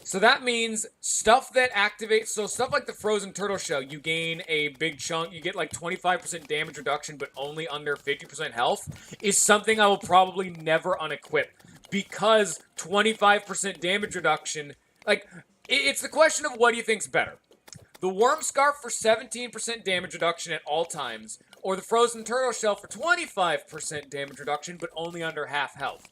So that means stuff that activates, so stuff like the frozen turtle shell, you gain a big chunk, you get like 25% damage reduction but only under 50% health, is something I will probably never unequip. Because 25% damage reduction, like, it's the question of what do you think's better. The worm scarf for 17% damage reduction at all times, or the frozen turtle shell for 25% damage reduction but only under half health.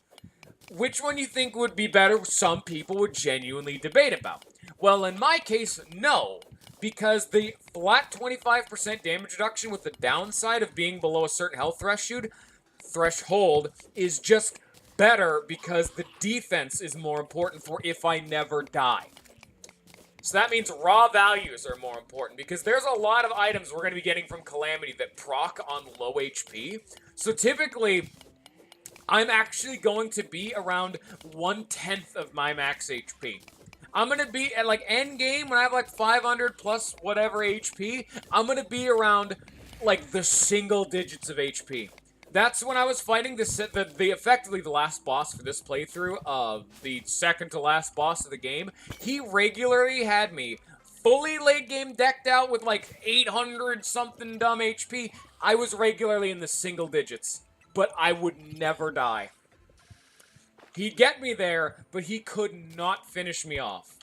Which one you think would be better, some people would genuinely debate about. Well, in my case, no. Because the flat 25% damage reduction with the downside of being below a certain health threshold is just better because the defense is more important for if I never die. So that means raw values are more important because there's a lot of items we're going to be getting from Calamity that proc on low HP. So typically, I'm actually going to be around 1/10 of my max HP. I'm going to be at like end game when I have like 500 plus whatever HP. I'm going to be around like the single digits of HP. That's when I was fighting effectively the last boss for this playthrough, the second to last boss of the game. He regularly had me fully late game decked out with like 800 something dumb HP. I was regularly in the single digits, but I would never die. He'd get me there, but he could not finish me off.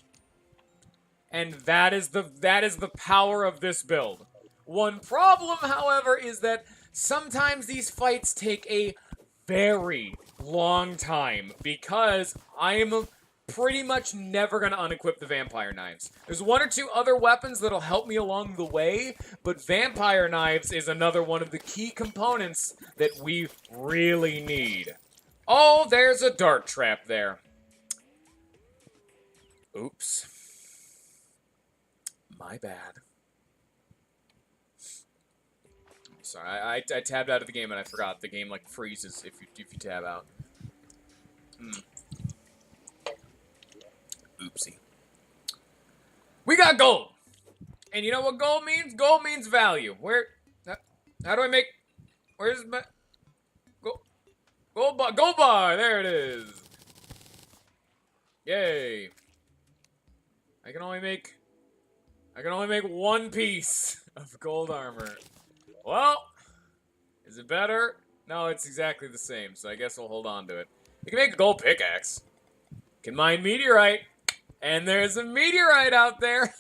And that is the power of this build. One problem, however, is that sometimes these fights take a very long time because I am pretty much never going to unequip the vampire knives. There's one or two other weapons that'll help me along the way, but vampire knives is another one of the key components that we really need. Oh, there's a dart trap there. Oops. My bad. Sorry, I tabbed out of the game and I forgot. The game, like, freezes if you tab out. Oopsie. We got gold! And you know what gold means? Gold means value. How do I make... Where's my... Gold bar! There it is! Yay. I can only make one piece of gold armor. Well, is it better? No, it's exactly the same, so I guess we'll hold on to it. You can make a gold pickaxe. Can mine meteorite. And there's a meteorite out there.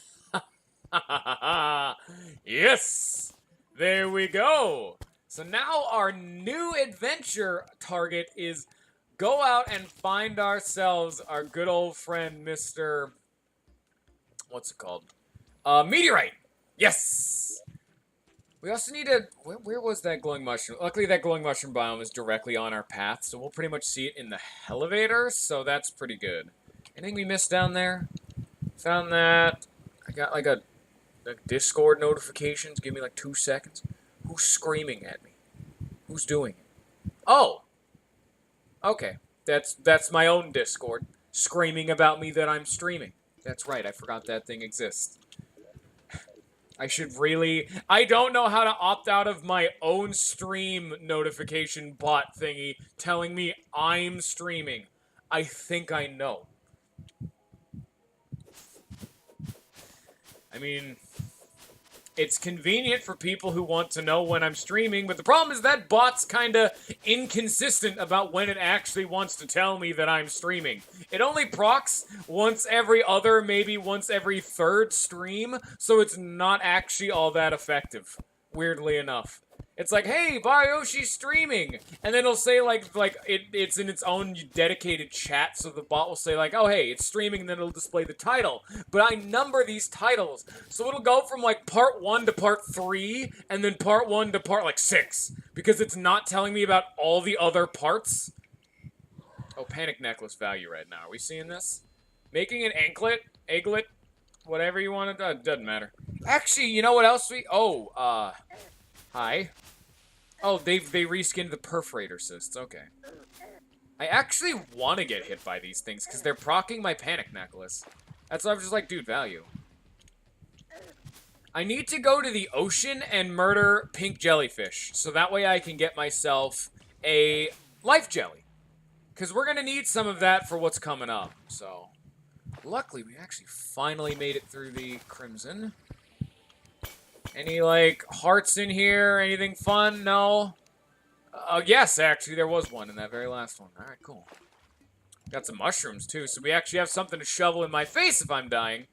Yes! There we go. So now our new adventure target is go out and find ourselves our good old friend, Mr... What's it called? Meteorite! Yes! We also need to... Where was that glowing mushroom? Luckily, that glowing mushroom biome is directly on our path, so we'll pretty much see it in the elevator, so that's pretty good. Anything we missed down there? Found that. I got, like, a Discord notifications. Give me, like, 2 seconds. Who's screaming at me? Who's doing it? Oh! Okay. That's my own Discord. Screaming about me that I'm streaming. That's right, I forgot that thing exists. I should really... I don't know how to opt out of my own stream notification bot thingy telling me I'm streaming. I think I know. I mean, it's convenient for people who want to know when I'm streaming, but the problem is that bot's kinda inconsistent about when it actually wants to tell me that I'm streaming. It only procs once every other, maybe once every third stream, so it's not actually all that effective, weirdly enough. It's like, hey, Bayoshi's streaming! And then it'll say, it's in its own dedicated chat, so the bot will say, like, oh, hey, it's streaming, and then it'll display the title. But I number these titles, so it'll go from, like, part 1 to part 3, and then part 1 to part, 6, because it's not telling me about all the other parts. Oh, panic necklace value right now. Are we seeing this? Making an egglet, whatever you want to do, doesn't matter. Actually, you know what else we... Oh, hi. Oh, they reskinned the perforator cysts. Okay. I actually want to get hit by these things, because they're proccing my panic necklace. That's why I'm just like, dude, value. I need to go to the ocean and murder pink jellyfish, so that way I can get myself a life jelly. Because we're going to need some of that for what's coming up, so... Luckily, we actually finally made it through the Crimson. Any, like, hearts in here? Anything fun? No? Yes, actually, there was one in that very last one. Alright, cool. Got some mushrooms, too, so we actually have something to shovel in my face if I'm dying.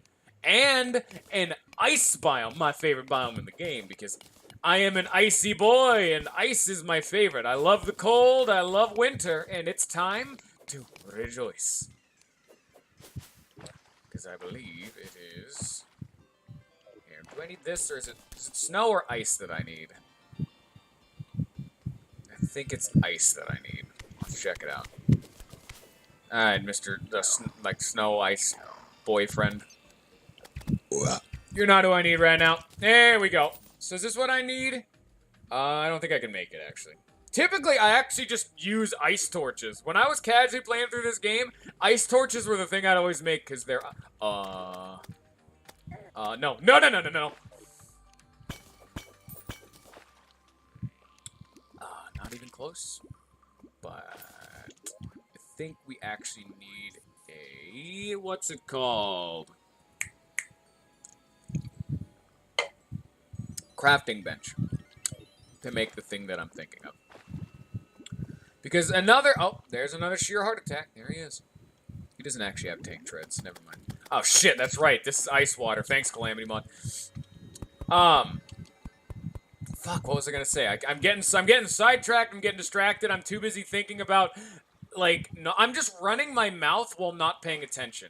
And an ice biome, my favorite biome in the game, because I am an icy boy, and ice is my favorite. I love the cold, I love winter, and it's time to rejoice. Because I believe it is... Here, do I need this, or is it snow or ice that I need? I think it's ice that I need. Let's check it out. Alright, Mr. Snow Ice boyfriend. You're not who I need right now. There we go. So is this what I need? I don't think I can make it, actually. Typically, I actually just use ice torches. When I was casually playing through this game, ice torches were the thing I'd always make, because they're... No. No. Not even close. But... I think we actually need a... What's it called? Crafting bench. to make the thing that I'm thinking of. Because another... Oh, there's another sheer heart attack. There he is. He doesn't actually have tank treads. Never mind. Oh, shit, that's right. This is ice water. Thanks, Calamity Mod. Fuck, what was I gonna say? I'm getting sidetracked. I'm getting distracted. I'm too busy thinking about, like... No, I'm just running my mouth while not paying attention.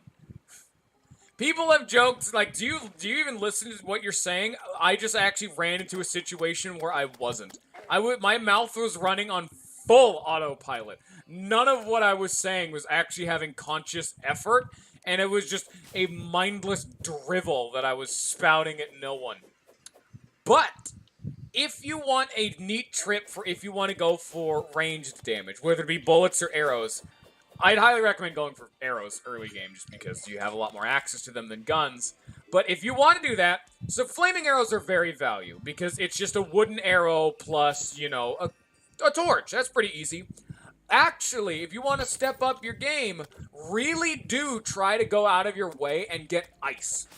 People have joked, like, do you even listen to what you're saying? I just actually ran into a situation where I wasn't. My mouth was running on full autopilot. None of what I was saying was actually having conscious effort, and it was just a mindless drivel that I was spouting at no one. But if you want a neat trip for if you want to go for ranged damage, whether it be bullets or arrows, I'd highly recommend going for arrows early game just because you have a lot more access to them than guns. But if you want to do that, so flaming arrows are very value because it's just a wooden arrow plus, you know, a torch. That's pretty easy. Actually, if you want to step up your game, really do try to go out of your way and get ice.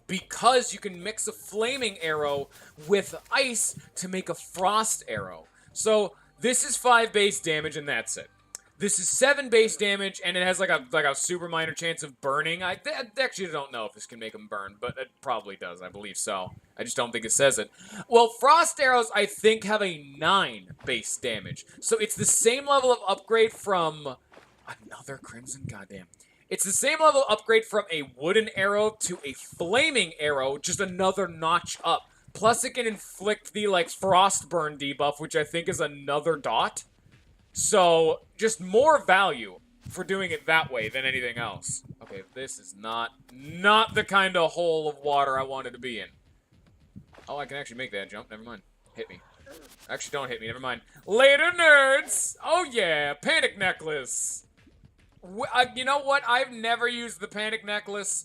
Because you can mix a flaming arrow with ice to make a frost arrow. So this is 5 base damage and that's it. This is 7 base damage, and it has like a super minor chance of burning. I actually don't know if this can make them burn, but it probably does. I believe so. I just don't think it says it. Well, frost arrows, I think, have a 9 base damage. So it's the same level of upgrade from... Another crimson? Goddamn. It's the same level of upgrade from a wooden arrow to a flaming arrow, just another notch up. Plus, it can inflict the, like, frost burn debuff, which I think is another dot. So, just more value for doing it that way than anything else. Okay, this is not the kind of hole of water I wanted to be in. Oh, I can actually make that jump. Never mind. Hit me. Actually, don't hit me. Never mind. Later, nerds! Oh, yeah. Panic necklace. You know what? I've never used the panic necklace.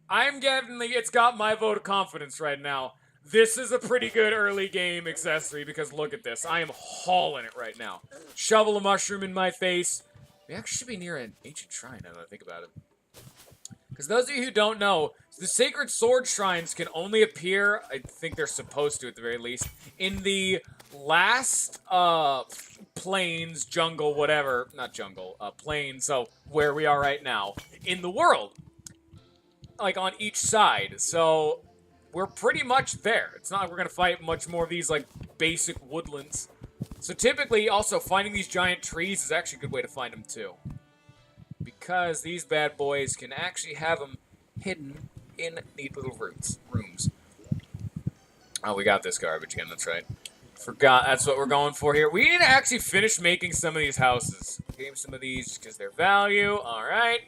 I'm getting it's got my vote of confidence right now. This is a pretty good early game accessory because look at this. I am hauling it right now. Shovel a mushroom in my face. We actually should be near an ancient shrine now that I think about it. Because those of you who don't know, the sacred sword shrines can only appear, I think they're supposed to at the very least, in the last plains, jungle, whatever. Not jungle, plains, so where we are right now, in the world. Like on each side. So... we're pretty much there. It's not like we're going to fight much more of these, like, basic woodlands. So typically, also, finding these giant trees is actually a good way to find them, too. Because these bad boys can actually have them hidden in neat little rooms. Oh, we got this garbage again, that's right. Forgot that's what we're going for here. We need to actually finish making some of these houses. Game some of these because they're value. Alright.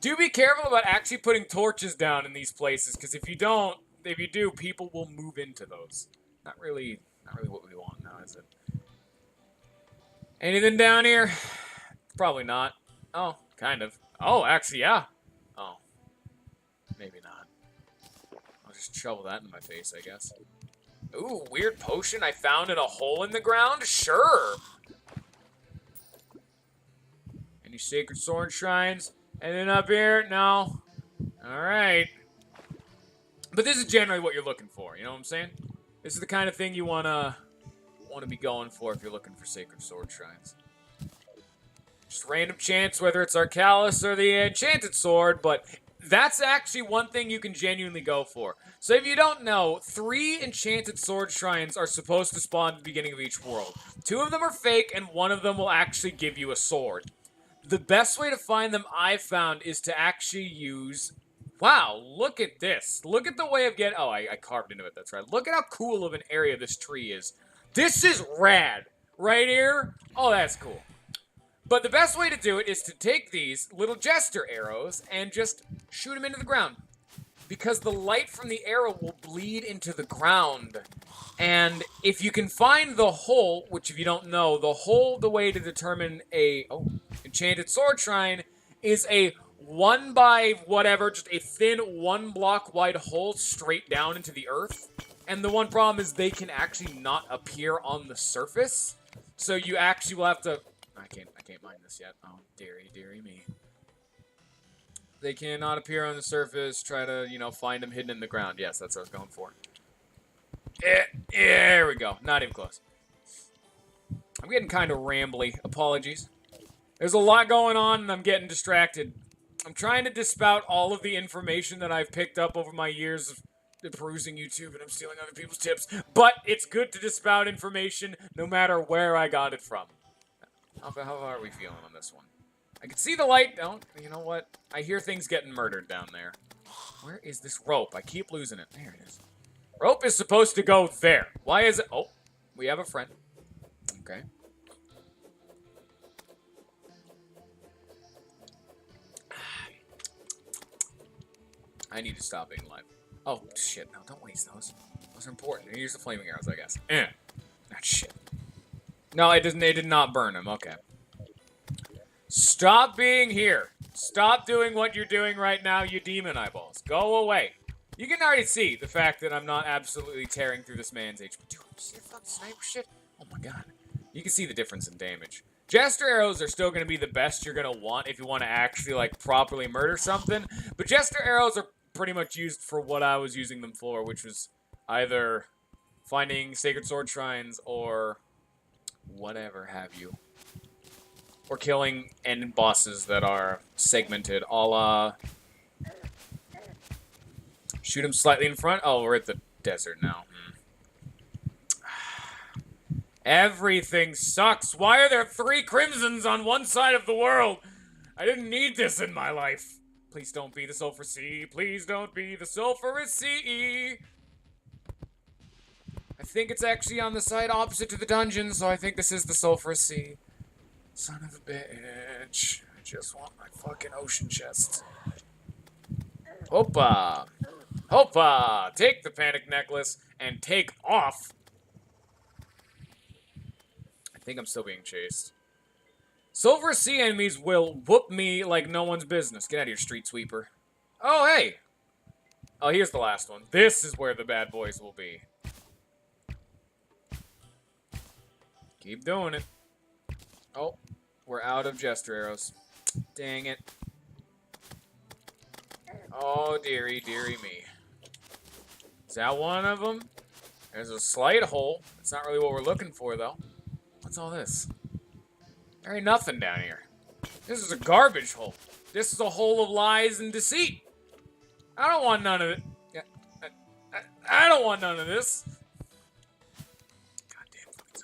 Do be careful about actually putting torches down in these places, because if you do, people will move into those. Not really what we want now, is it? Anything down here? Probably not. Oh, kind of. Oh, actually, yeah. Oh. Maybe not. I'll just shovel that in my face, I guess. Ooh, weird potion I found in a hole in the ground? Sure. Any sacred sword shrines? And then up here, no. Alright. But this is generally what you're looking for, you know what I'm saying? This is the kind of thing you wanna be going for if you're looking for sacred sword shrines. Just random chance, whether it's Arcalis or the enchanted sword, but that's actually one thing you can genuinely go for. So if you don't know, 3 enchanted sword shrines are supposed to spawn at the beginning of each world. 2 of them are fake, and 1 of them will actually give you a sword. The best way to find them, I've found, is to actually use... Wow, look at this. Look at the way of getting... Oh, I carved into it, that's right. Look at how cool of an area this tree is. This is rad. Right here? Oh, that's cool. But the best way to do it is to take these little jester arrows and just shoot them into the ground. Because the light from the arrow will bleed into the ground. And if you can find the hole, which if you don't know, the way to determine a enchanted sword shrine is a 1 by whatever, just a thin 1 block wide hole straight down into the earth. And the one problem is they can actually not appear on the surface. So you actually will have to... I can't mine this yet. Oh, dearie me. They cannot appear on the surface. Try to, find them hidden in the ground. Yes, that's what I was going for. There we go. Not even close. I'm getting kind of rambly. Apologies. There's a lot going on, and I'm getting distracted. I'm trying to dispout all of the information that I've picked up over my years of perusing YouTube, and I'm stealing other people's tips. But it's good to dispout information, no matter where I got it from. How are we feeling on this one? I can see the light. Don't. You know what? I hear things getting murdered down there. Where is this rope? I keep losing it. There it is. Rope is supposed to go there. Why is it? Oh, we have a friend. Okay. I need to stop being alive. Oh, shit. No, don't waste those. Those are important. Use the flaming arrows, I guess. That shit. No, it didn't. They did not burn him. Okay. Stop being here. Stop doing what you're doing right now, you demon eyeballs. Go away. You can already see the fact that I'm not absolutely tearing through this man's HP. Dude, you see the fucking sniper shit? Oh my god. You can see the difference in damage. Jester arrows are still going to be the best you're going to want if you want to actually, like, properly murder something. But Jester arrows are pretty much used for what I was using them for, which was either finding sacred sword shrines or whatever have you. Or killing end bosses that are segmented, a la... Shoot him slightly in front? Oh, we're at the desert now. Everything sucks. Why are there 3 crimsons on one side of the world? I didn't need this in my life. Please don't be the sulfur sea. Please don't be the sulfurous sea. I think it's actually on the side opposite to the dungeon, so I think this is the sulfurous sea. Son of a bitch. I just want my fucking ocean chest. Hoppa. Hoppa. Take the panic necklace and take off. I think I'm still being chased. Sulfur sea enemies will whoop me like no one's business. Get out of here, street sweeper. Oh, hey. Oh, here's the last one. This is where the bad boys will be. Keep doing it. Oh, we're out of Jester arrows. Dang it. Oh, dearie, dearie me. Is that one of them? There's a slight hole. That's not really what we're looking for, though. What's all this? There ain't nothing down here. This is a garbage hole. This is a hole of lies and deceit. I don't want none of it. I don't want none of this. Goddamn fucking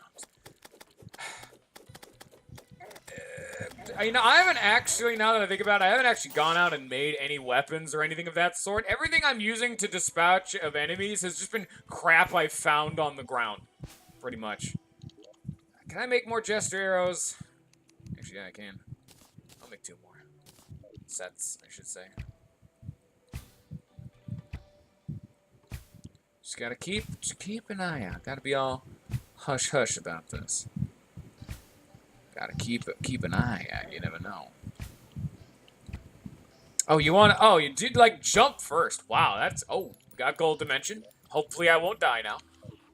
zombies. You know, I haven't actually, now that I think about it, I haven't actually gone out and made any weapons or anything of that sort. Everything I'm using to dispatch of enemies has just been crap I found on the ground. Pretty much. Can I make more Jester arrows? Actually, yeah, I can. I'll make 2 more. Sets, I should say. Just gotta keep an eye out. Gotta be all hush-hush about this. Gotta keep an eye out. You never know. Oh, you wanna... Oh, you did, like, jump first. Wow, that's... Oh, got gold dimension. Hopefully I won't die now.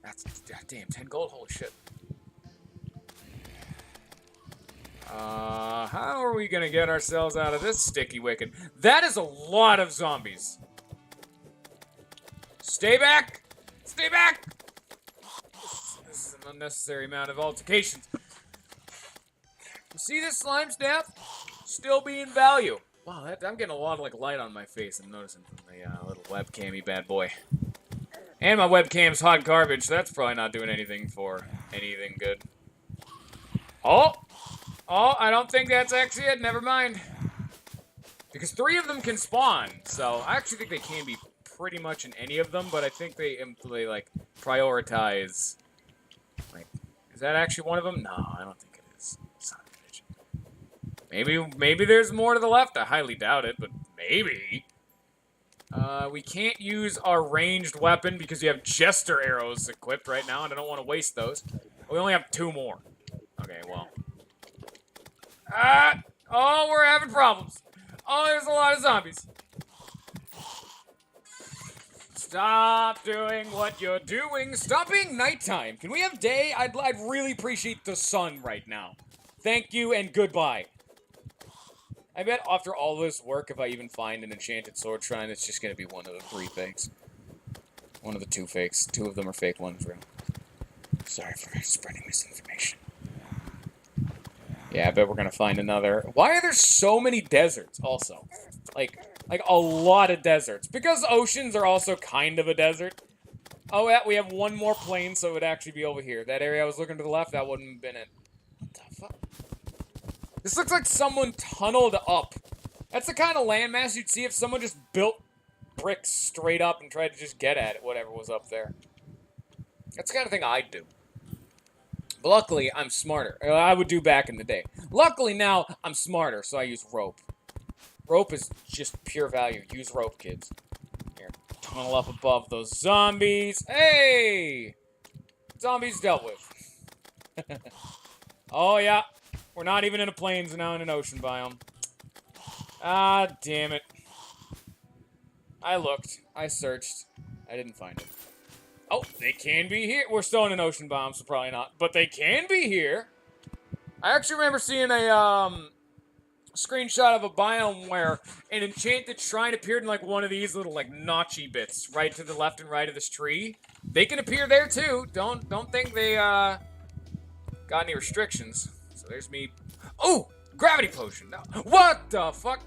That's... Damn, 10 gold? Holy shit. How are we gonna get ourselves out of this sticky wicket? That is a lot of zombies. Stay back! Stay back! This is an unnecessary amount of altercations. You see this slime staff? Still being value. Wow, I'm getting a lot of like light on my face. I'm noticing from the little webcammy bad boy. And my webcam's hot garbage, so that's probably not doing anything for anything good. Oh! Oh, I don't think that's actually it. Never mind. Because 3 of them can spawn, so I actually think they can be pretty much in any of them, but I think they like, prioritize... Like, is that actually one of them? No, I don't think it is. Son of a bitch. Maybe there's more to the left. I highly doubt it, but maybe. We can't use our ranged weapon because we have Jester arrows equipped right now, and I don't want to waste those. We only have 2 more. Okay, well... Oh, we're having problems. Oh, there's a lot of zombies. Stop doing what you're doing. Stop being nighttime. Can we have day? I'd really appreciate the sun right now. Thank you and goodbye. I bet after all this work, if I even find an enchanted sword shrine, it's just going to be one of the 3 things. One of the two fakes. Two of them are fake, one's real. Sorry for spreading misinformation. Yeah, I bet we're gonna find another. Why are there so many deserts, also? Like a lot of deserts. Because oceans are also kind of a desert. Oh, yeah, we have one more plane, so it would actually be over here. That area I was looking to the left, that wouldn't have been it. What the fuck? This looks like someone tunneled up. That's the kind of landmass you'd see if someone just built bricks straight up and tried to just get at it, whatever was up there. That's the kind of thing I'd do. But luckily, I'm smarter. I would do back in the day. Luckily now, I'm smarter, so I use rope. Rope is just pure value. Use rope, kids. Here, tunnel up above those zombies. Hey! Zombies dealt with. Oh, yeah. We're not even in a plains, now in an ocean biome. Ah, damn it. I looked. I searched. I didn't find it. Oh, they can be here. We're still in an ocean biome, so probably not. But they can be here. I actually remember seeing a screenshot of a biome where an enchanted shrine appeared in like one of these little like notchy bits right to the left and right of this tree. They can appear there too. Don't think they got any restrictions. So there's me. Oh, gravity potion. No. What the fuck?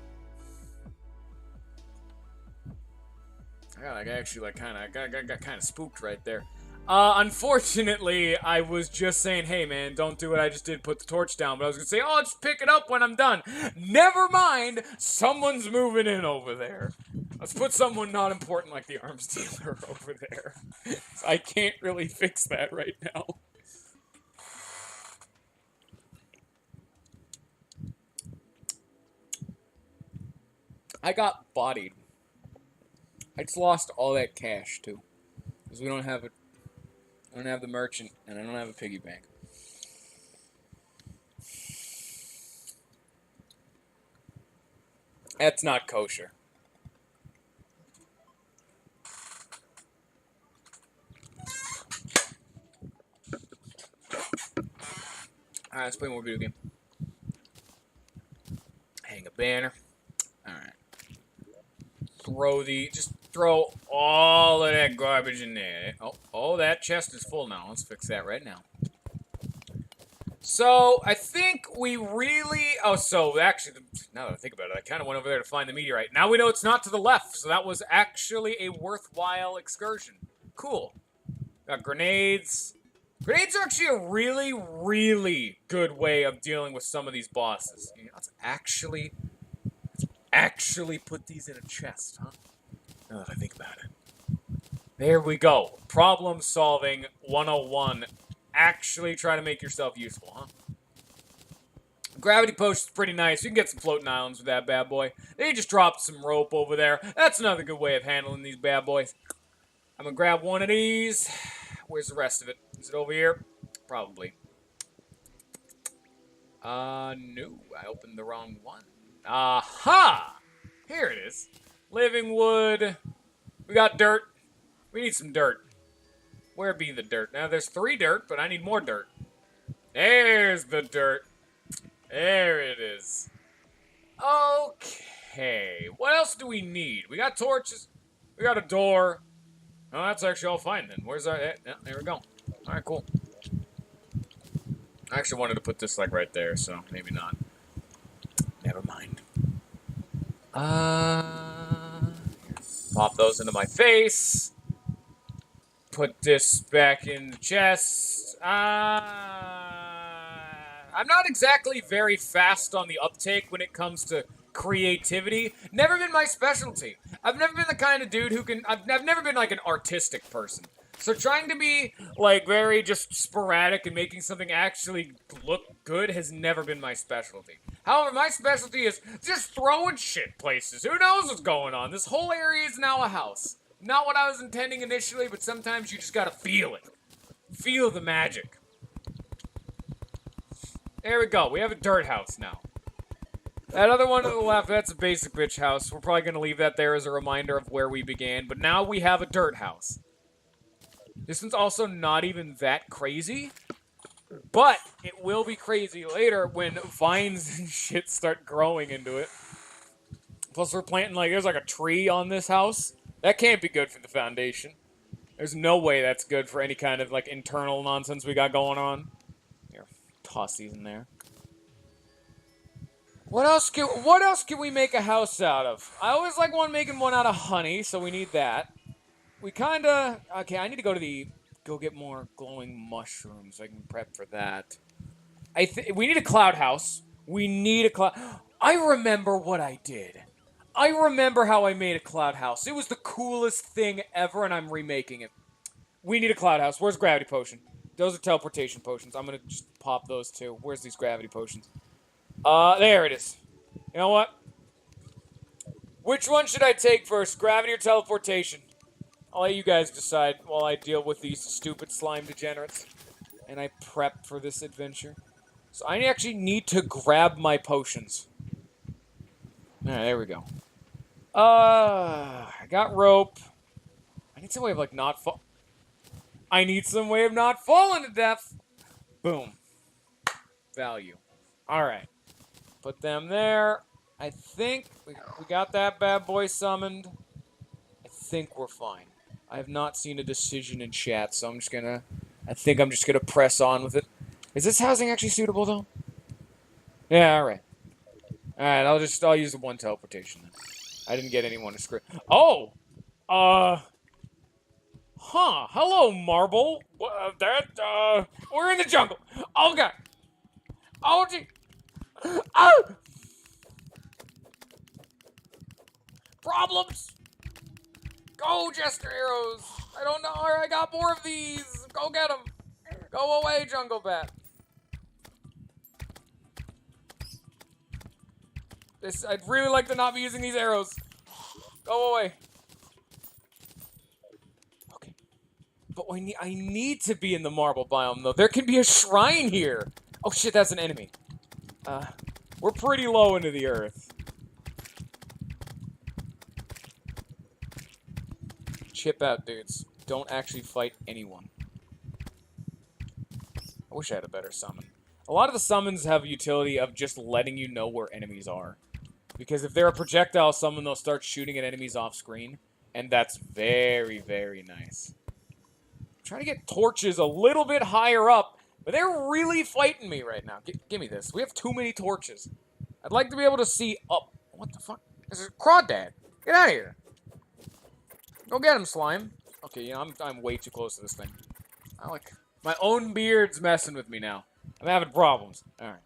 I actually like kind of got kind of spooked right there. Unfortunately, I was just saying, hey man, don't do what I just did, put the torch down. But I was gonna say, oh, I'll just pick it up when I'm done. Never mind, someone's moving in over there. Let's put someone not important like the arms dealer over there. I can't really fix that right now. I got bodied. I just lost all that cash too, because we don't have a. I don't have the merchant, and I don't have a piggy bank. That's not kosher. Alright, let's play more video game. Hang a banner. Alright. Just throw all of that garbage in there. Oh, that chest is full now. Let's fix that right now. So, I think we really... Oh, so, actually, now that I think about it, I kind of went over there to find the meteorite. Now we know it's not to the left, so that was actually a worthwhile excursion. Cool. Got grenades. Grenades are actually a really, really good way of dealing with some of these bosses. You know, let's actually put these in a chest, huh? Now that I think about it. There we go. Problem solving 101. Actually try to make yourself useful, huh? Gravity potion's pretty nice. You can get some floating islands with that bad boy. They just dropped some rope over there. That's another good way of handling these bad boys. I'm gonna grab one of these. Where's the rest of it? Is it over here? Probably. No. I opened the wrong one. Aha! Here it is. Living wood. We got dirt. We need some dirt. Where be the dirt? Now, there's 3 dirt, but I need more dirt. There's the dirt. There it is. Okay. What else do we need? We got torches. We got a door. Oh, that's actually all fine then. Where's our... Yeah, there we go. Alright, cool. I actually wanted to put this, like, right there, so maybe not. Never mind. Pop those into my face. Put this back in the chest. I'm not exactly very fast on the uptake when it comes to creativity. Never been my specialty. I've never been the kind of dude who can... I've never been, like, an artistic person. So trying to be, like, very just sporadic and making something actually look good has never been my specialty. However, my specialty is just throwing shit places. Who knows what's going on? This whole area is now a house. Not what I was intending initially, but sometimes you just gotta feel it. Feel the magic. There we go. We have a dirt house now. That other one to the left, that's a basic bitch house. We're probably gonna leave that there as a reminder of where we began. But now we have a dirt house. This one's also not even that crazy. But it will be crazy later when vines and shit start growing into it. Plus we're planting, like, there's like a tree on this house. That can't be good for the foundation. There's no way that's good for any kind of, like, internal nonsense we got going on. Here, toss these in there. What else can we make a house out of? I always like making one out of honey, so we need that. We kinda... Okay, I need to go get more glowing mushrooms so I can prep for that. We need a cloud house. We need a cloud... I remember what I did. I remember how I made a cloud house. It was the coolest thing ever, and I'm remaking it. We need a cloud house. Where's gravity potion? Those are teleportation potions. I'm gonna just pop those too. Where's these gravity potions? There it is. You know what? Which one should I take first? Gravity or teleportation? I'll let you guys decide while I deal with these stupid slime degenerates. And I prep for this adventure. So I actually need to grab my potions. Alright, there we go. I got rope. I need some way of, like, not fall... I need some way of not falling to death. Boom. Value. Alright. Put them there. I think we got that bad boy summoned. I think we're fine. I have not seen a decision in chat, so I think I'm just gonna press on with it. Is this housing actually suitable, though? Yeah, alright. Alright, I'll use the one teleportation then. I didn't get anyone to screw. Oh! Huh. Hello, Marble. We're in the jungle. Oh, God. Oh, gee. Oh! Problems. Go, Jester Arrows. I don't know. I got more of these. Go get them. Go away, Jungle Bat. I'd really like to not be using these arrows. Go away. Okay. But I need to be in the marble biome, though. There can be a shrine here. Oh, shit, that's an enemy. We're pretty low into the earth. Chip out, dudes. Don't actually fight anyone. I wish I had a better summon. A lot of the summons have utility of just letting you know where enemies are. Because if they're a projectile summon, they'll start shooting at enemies off screen. And that's very, very nice. I'm trying to get torches a little bit higher up. But they're really fighting me right now. Give me this. We have too many torches. I'd like to be able to see up. What the fuck? This is Crawdad. Get out of here. Go get him, slime. Okay, you know, I'm way too close to this thing. My own beard's messing with me now. I'm having problems. Alright.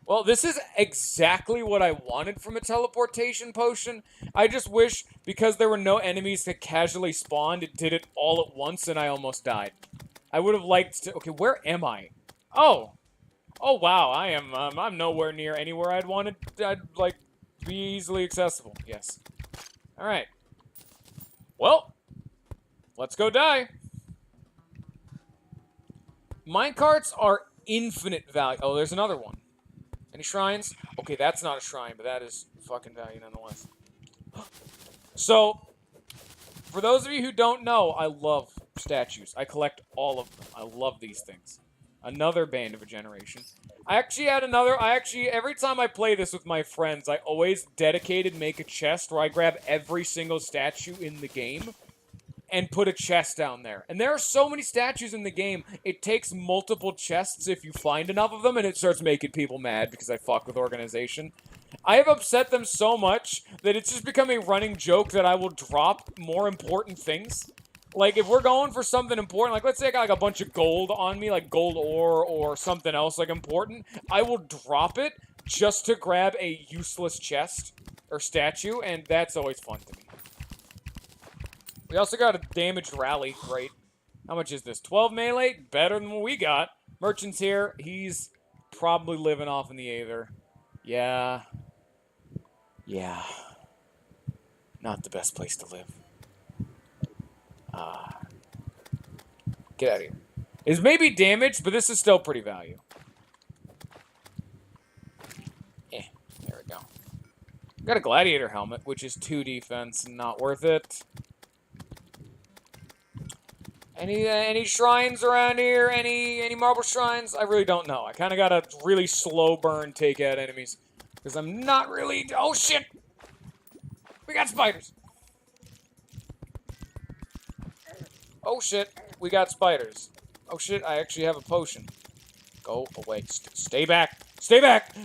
Well, this is exactly what I wanted from a teleportation potion. I just wish, because there were no enemies that casually spawned, it did it all at once and I almost died. I would have liked to... Okay, where am I? Oh! Oh, wow, I'm nowhere near anywhere I'd like, be easily accessible. Yes. Alright. Well, let's go die. Minecarts are infinite value. Oh, there's another one. Any shrines? Okay, that's not a shrine, but that is fucking value nonetheless. So, for those of you who don't know, I love statues. I collect all of them. I love these things. Another Band of a Generation. Every time I play this with my friends, I always make a chest where I grab every single statue in the game and put a chest down there. And there are so many statues in the game, it takes multiple chests if you find enough of them, and it starts making people mad because I fuck with organization. I have upset them so much that it's just become a running joke that I will drop more important things. Like, if we're going for something important, like, let's say I got, like, a bunch of gold on me, like gold ore or something else, like, important, I will drop it just to grab a useless chest or statue, and that's always fun to me. We also got a damaged rally, great. How much is this? 12 melee? Better than what we got. Merchant's here. He's probably living off in the Aether. Yeah. Yeah. Not the best place to live. Get out of here. It's maybe damaged, but this is still pretty value. There we go. Got a gladiator helmet, which is 2 defense, not worth it. Any shrines around here? Any marble shrines? I really don't know. I kind of got to really slow burn take out enemies. Because I'm not really... Oh, shit! We got spiders! Oh, shit. We got spiders. Oh, shit. I actually have a potion. Go away. Stay back. Stay back!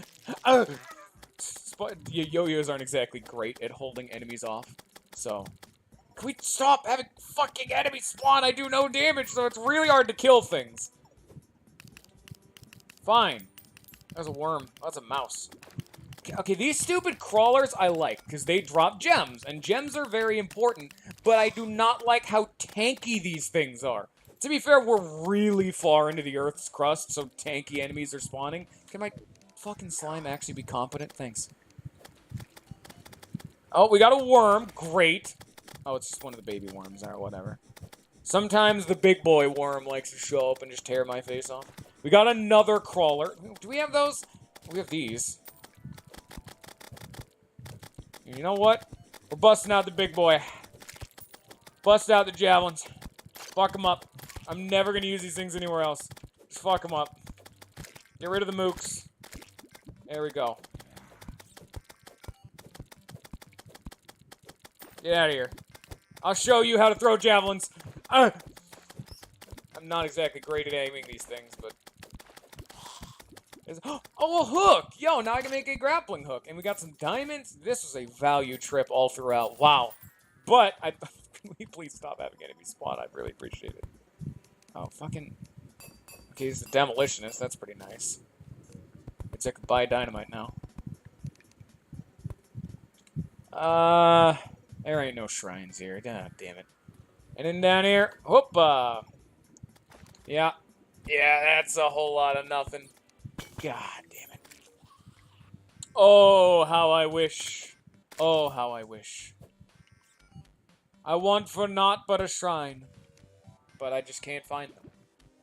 Yo-yos aren't exactly great at holding enemies off. So, can we stop having fucking enemies spawn? I do no damage, so it's really hard to kill things. Fine. That's a worm. That's a mouse. Okay, these stupid crawlers I like, because they drop gems, and gems are very important, but I do not like how tanky these things are. To be fair, we're really far into the Earth's crust, so tanky enemies are spawning. Can my fucking slime actually be competent? Thanks. Oh, we got a worm. Great. Oh, it's just one of the baby worms, or whatever. Sometimes the big boy worm likes to show up and just tear my face off. We got another crawler. Do we have those? We have these. You know what? We're busting out the big boy. Bust out the javelins. Fuck them up. I'm never gonna use these things anywhere else. Just fuck them up. Get rid of the mooks. There we go. Get out of here. I'll show you how to throw javelins. I'm not exactly great at aiming these things, but... Oh, a hook! Yo, now I can make a grappling hook. And we got some diamonds. This was a value trip all throughout. Wow. But, can we please stop having enemies spawn? I'd really appreciate it. Oh, fucking... Okay, he's a demolitionist. That's pretty nice. It's like buy dynamite now. There ain't no shrines here. God damn it. And then down here, whoop, yeah. Yeah, that's a whole lot of nothing. God damn it. Oh, how I wish. Oh, how I wish. I want for naught but a shrine. But I just can't find them.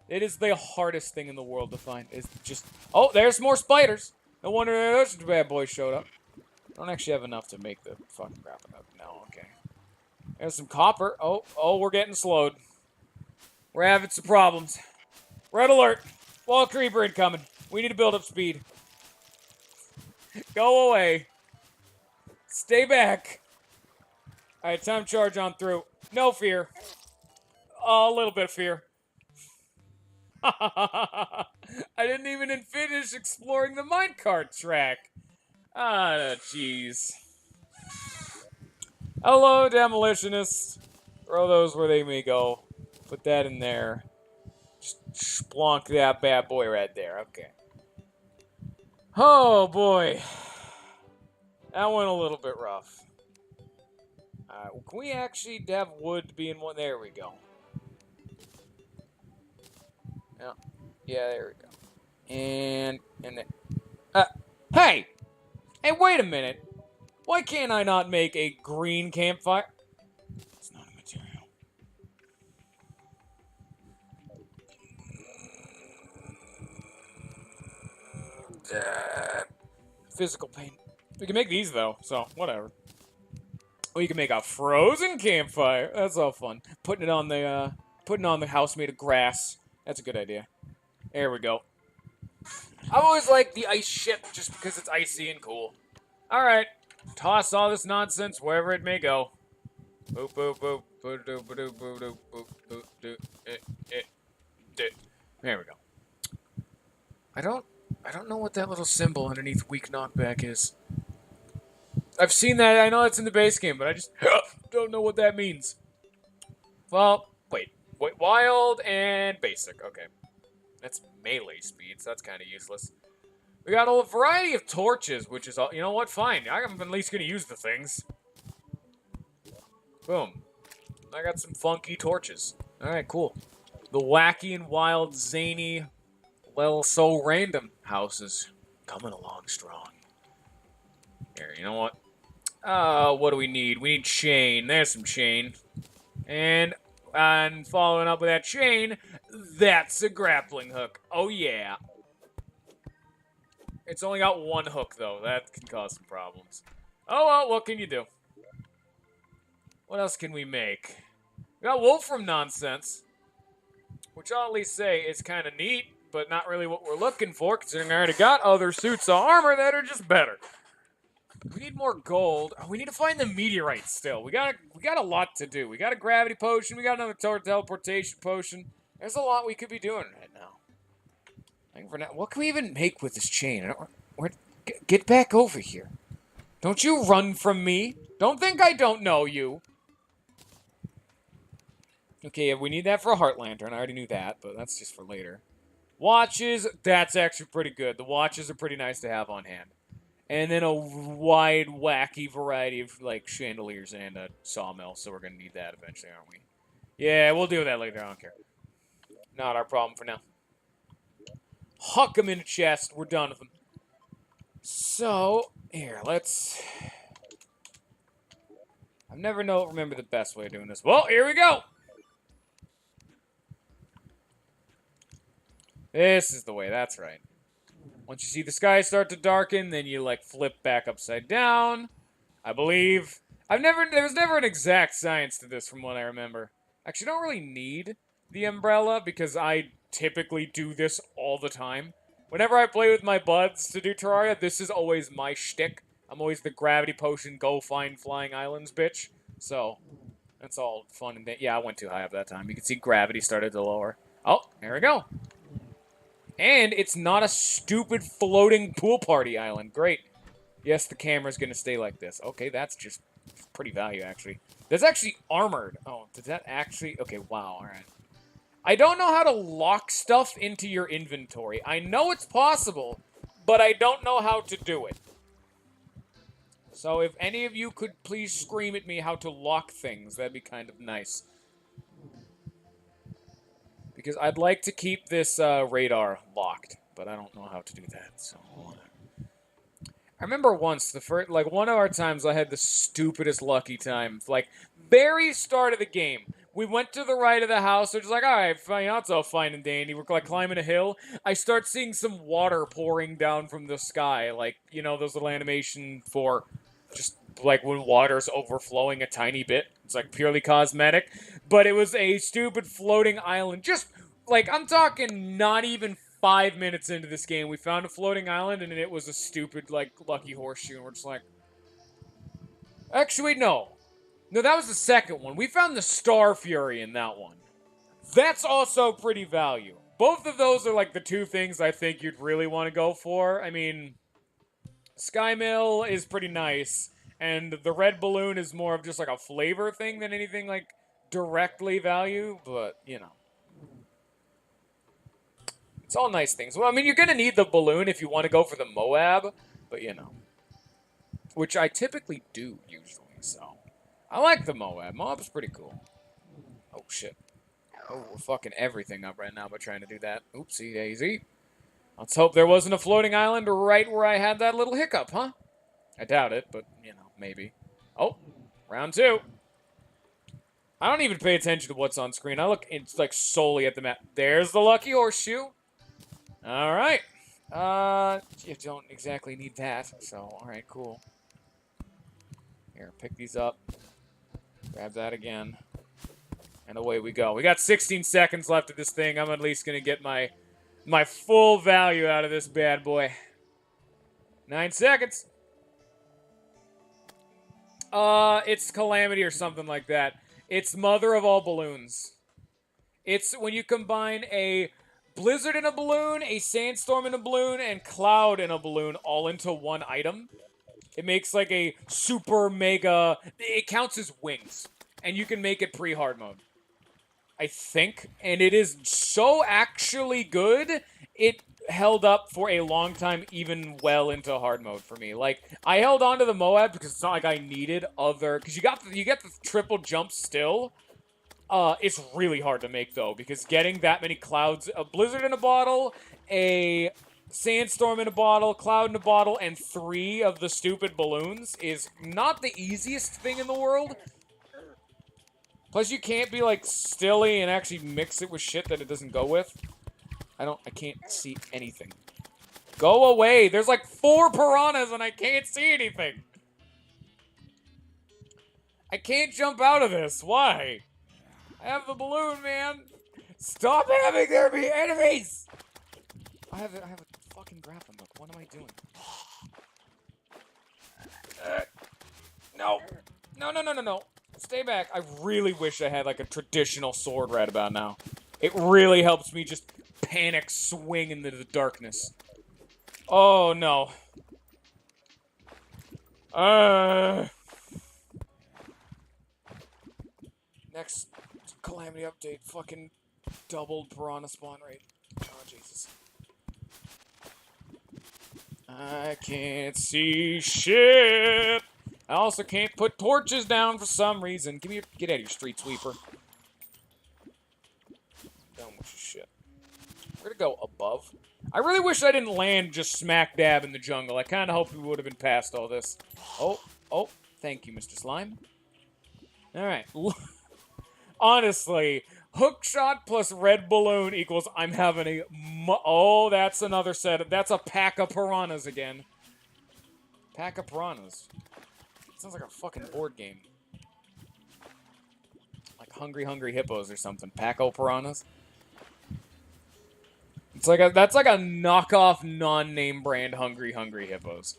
It is the hardest thing in the world to find. It's just... Oh, there's more spiders. No wonder those bad boys showed up. I don't actually have enough to make the fucking grappling hook. No, okay. There's some copper. Oh, we're getting slowed. We're having some problems. Red alert. Wall creeper incoming. We need to build up speed. Go away. Stay back. Alright, time to charge on through. No fear. A little bit of fear. I didn't even finish exploring the minecart track. Ah, jeez. Hello, demolitionists. Throw those where they may go. Put that in there. Just splonk that bad boy right there. Okay. Oh, boy. That went a little bit rough. Alright, well, can we actually have wood be in one? There we go. Yeah. Yeah, there we go. And then... hey! Hey, wait a minute. Why can't I not make a green campfire? It's not a material. Physical pain. We can make these, though, so whatever. Or you can make a frozen campfire. That's all fun. Putting it on the house made of grass. That's a good idea. There we go. I've always liked the ice ship just because it's icy and cool. Alright. Toss all this nonsense wherever it may go. Boop, boop, boop. Boop, boop, boop, boop, boop, boop, boop, boop. There we go. I don't know what that little symbol underneath weak knockback is. I've seen that. I know it's in the base game, but I just don't know what that means. Well, wait. Wild and basic. Okay. That's melee speed, so that's kind of useless. We got a variety of torches, which is all... You know what? Fine. I'm at least going to use the things. Boom. I got some funky torches. Alright, cool. The wacky and wild, zany, well, so random houses coming along strong. Here, you know what? What do we need? We need chain. There's some chain. And following up with that chain, that's a grappling hook. Oh, yeah. It's only got one hook, though. That can cause some problems. Oh, well, what can you do? What else can we make? We got Wolfram nonsense, which I'll at least say is kind of neat, but not really what we're looking for, considering I already got other suits of armor that are just better. We need more gold. Oh, we need to find the meteorites still. We got a lot to do. We got a gravity potion. We got another teleportation potion. There's a lot we could be doing right now. I think for now, what can we even make with this chain? Get back over here. Don't you run from me. Don't think I don't know you. Okay, we need that for a heart lantern. I already knew that, but that's just for later. Watches, that's actually pretty good. The watches are pretty nice to have on hand. And then a wide, wacky variety of, like, chandeliers and a sawmill, so we're gonna need that eventually, aren't we? Yeah, we'll deal with that later, I don't care. Not our problem for now. Huck them in a chest, we're done with them. So, here, let's... I never remember the best way of doing this. Well, here we go! This is the way, that's right. Once you see the sky start to darken, then you, like, flip back upside down. I believe. There was never an exact science to this from what I remember. Actually, I don't really need the umbrella because I typically do this all the time. Whenever I play with my buds to do Terraria, this is always my shtick. I'm always the gravity potion, go find flying islands bitch. So, that's all fun and yeah, I went too high up that time. You can see gravity started to lower. Oh, there we go. And it's not a stupid floating pool party island. Great. Yes, the camera's gonna stay like this. Okay, that's just pretty value, actually. That's actually armored. Oh, did that actually... Okay, wow, alright. I don't know how to lock stuff into your inventory. I know it's possible, but I don't know how to do it. So if any of you could please scream at me how to lock things, that'd be kind of nice. Because I'd like to keep this radar locked, but I don't know how to do that, so... I remember once, one of our times I had the stupidest lucky time. Like, very start of the game. We went to the right of the house, they're just like, alright, that's all fine and dandy. We're, like, climbing a hill. I start seeing some water pouring down from the sky. Like, you know, those little animation for just, like, when water's overflowing a tiny bit. It's, like, purely cosmetic. But it was a stupid floating island. Just, like, I'm talking not even 5 minutes into this game, we found a floating island, and it was a stupid, like, lucky horseshoe, and we're just like... Actually, no. No, that was the second one. We found the Star Fury in that one. That's also pretty value. Both of those are, like, the two things I think you'd really want to go for. I mean, Sky Mill is pretty nice, and the red balloon is more of just, like, a flavor thing than anything, like, directly value, but, you know. It's all nice things. Well, I mean, you're going to need the balloon if you want to go for the Moab, but, you know. Which I typically do, usually, so. I like the Moab. Moab's pretty cool. Oh, shit. Oh, we're fucking everything up right now by trying to do that. Oopsie daisy. Let's hope there wasn't a floating island right where I had that little hiccup, huh? I doubt it, but, you know, maybe. Oh, round 2. I don't even pay attention to what's on screen. I look, it's like solely at the map. There's the lucky horseshoe. Alright. You don't exactly need that, so, alright, cool. Here, pick these up. Grab that again. And away we go. We got 16 seconds left of this thing. I'm at least gonna get my full value out of this bad boy. 9 seconds. It's Calamity or something like that. It's mother of all balloons. It's when you combine a blizzard in a balloon, a sandstorm in a balloon, and cloud in a balloon all into one item. It makes like a super mega... It counts as wings. And you can make it pre-hard mode. I think. And it is so actually good, it held up for a long time, even well into hard mode for me. Like, I held on to the Moab because it's not like I needed other... Because you get the triple jump still. It's really hard to make, though, because getting that many clouds... A blizzard in a bottle, a sandstorm in a bottle, cloud in a bottle, and 3 of the stupid balloons is not the easiest thing in the world. Plus, you can't be, like, stilly and actually mix it with shit that it doesn't go with. I can't see anything. Go away! There's, like, 4 piranhas and I can't see anything! I can't jump out of this. Why? I have the balloon, man! Stop having there be enemies! I have a fucking grappling hook. What am I doing? no. Stay back. I really wish I had, like, a traditional sword right about now. It really helps me just panic swing into the darkness. Oh, no. Next Calamity update, fucking doubled piranha spawn rate. Oh, Jesus. I can't see shit. I also can't put torches down for some reason. Get out of here, street sweeper. Done with your shit. Where'd it go? Above? I really wish I didn't land just smack dab in the jungle. I kind of hoped we would have been past all this. Oh, thank you, Mr. Slime. Alright. Honestly, hookshot plus red balloon equals I'm having a... Oh, that's another set. That's a pack of piranhas again. Pack of piranhas. Sounds like a fucking board game. Like Hungry Hungry Hippos or something. Pack-o piranhas. It's like that's like a knockoff non-name brand Hungry Hungry Hippos.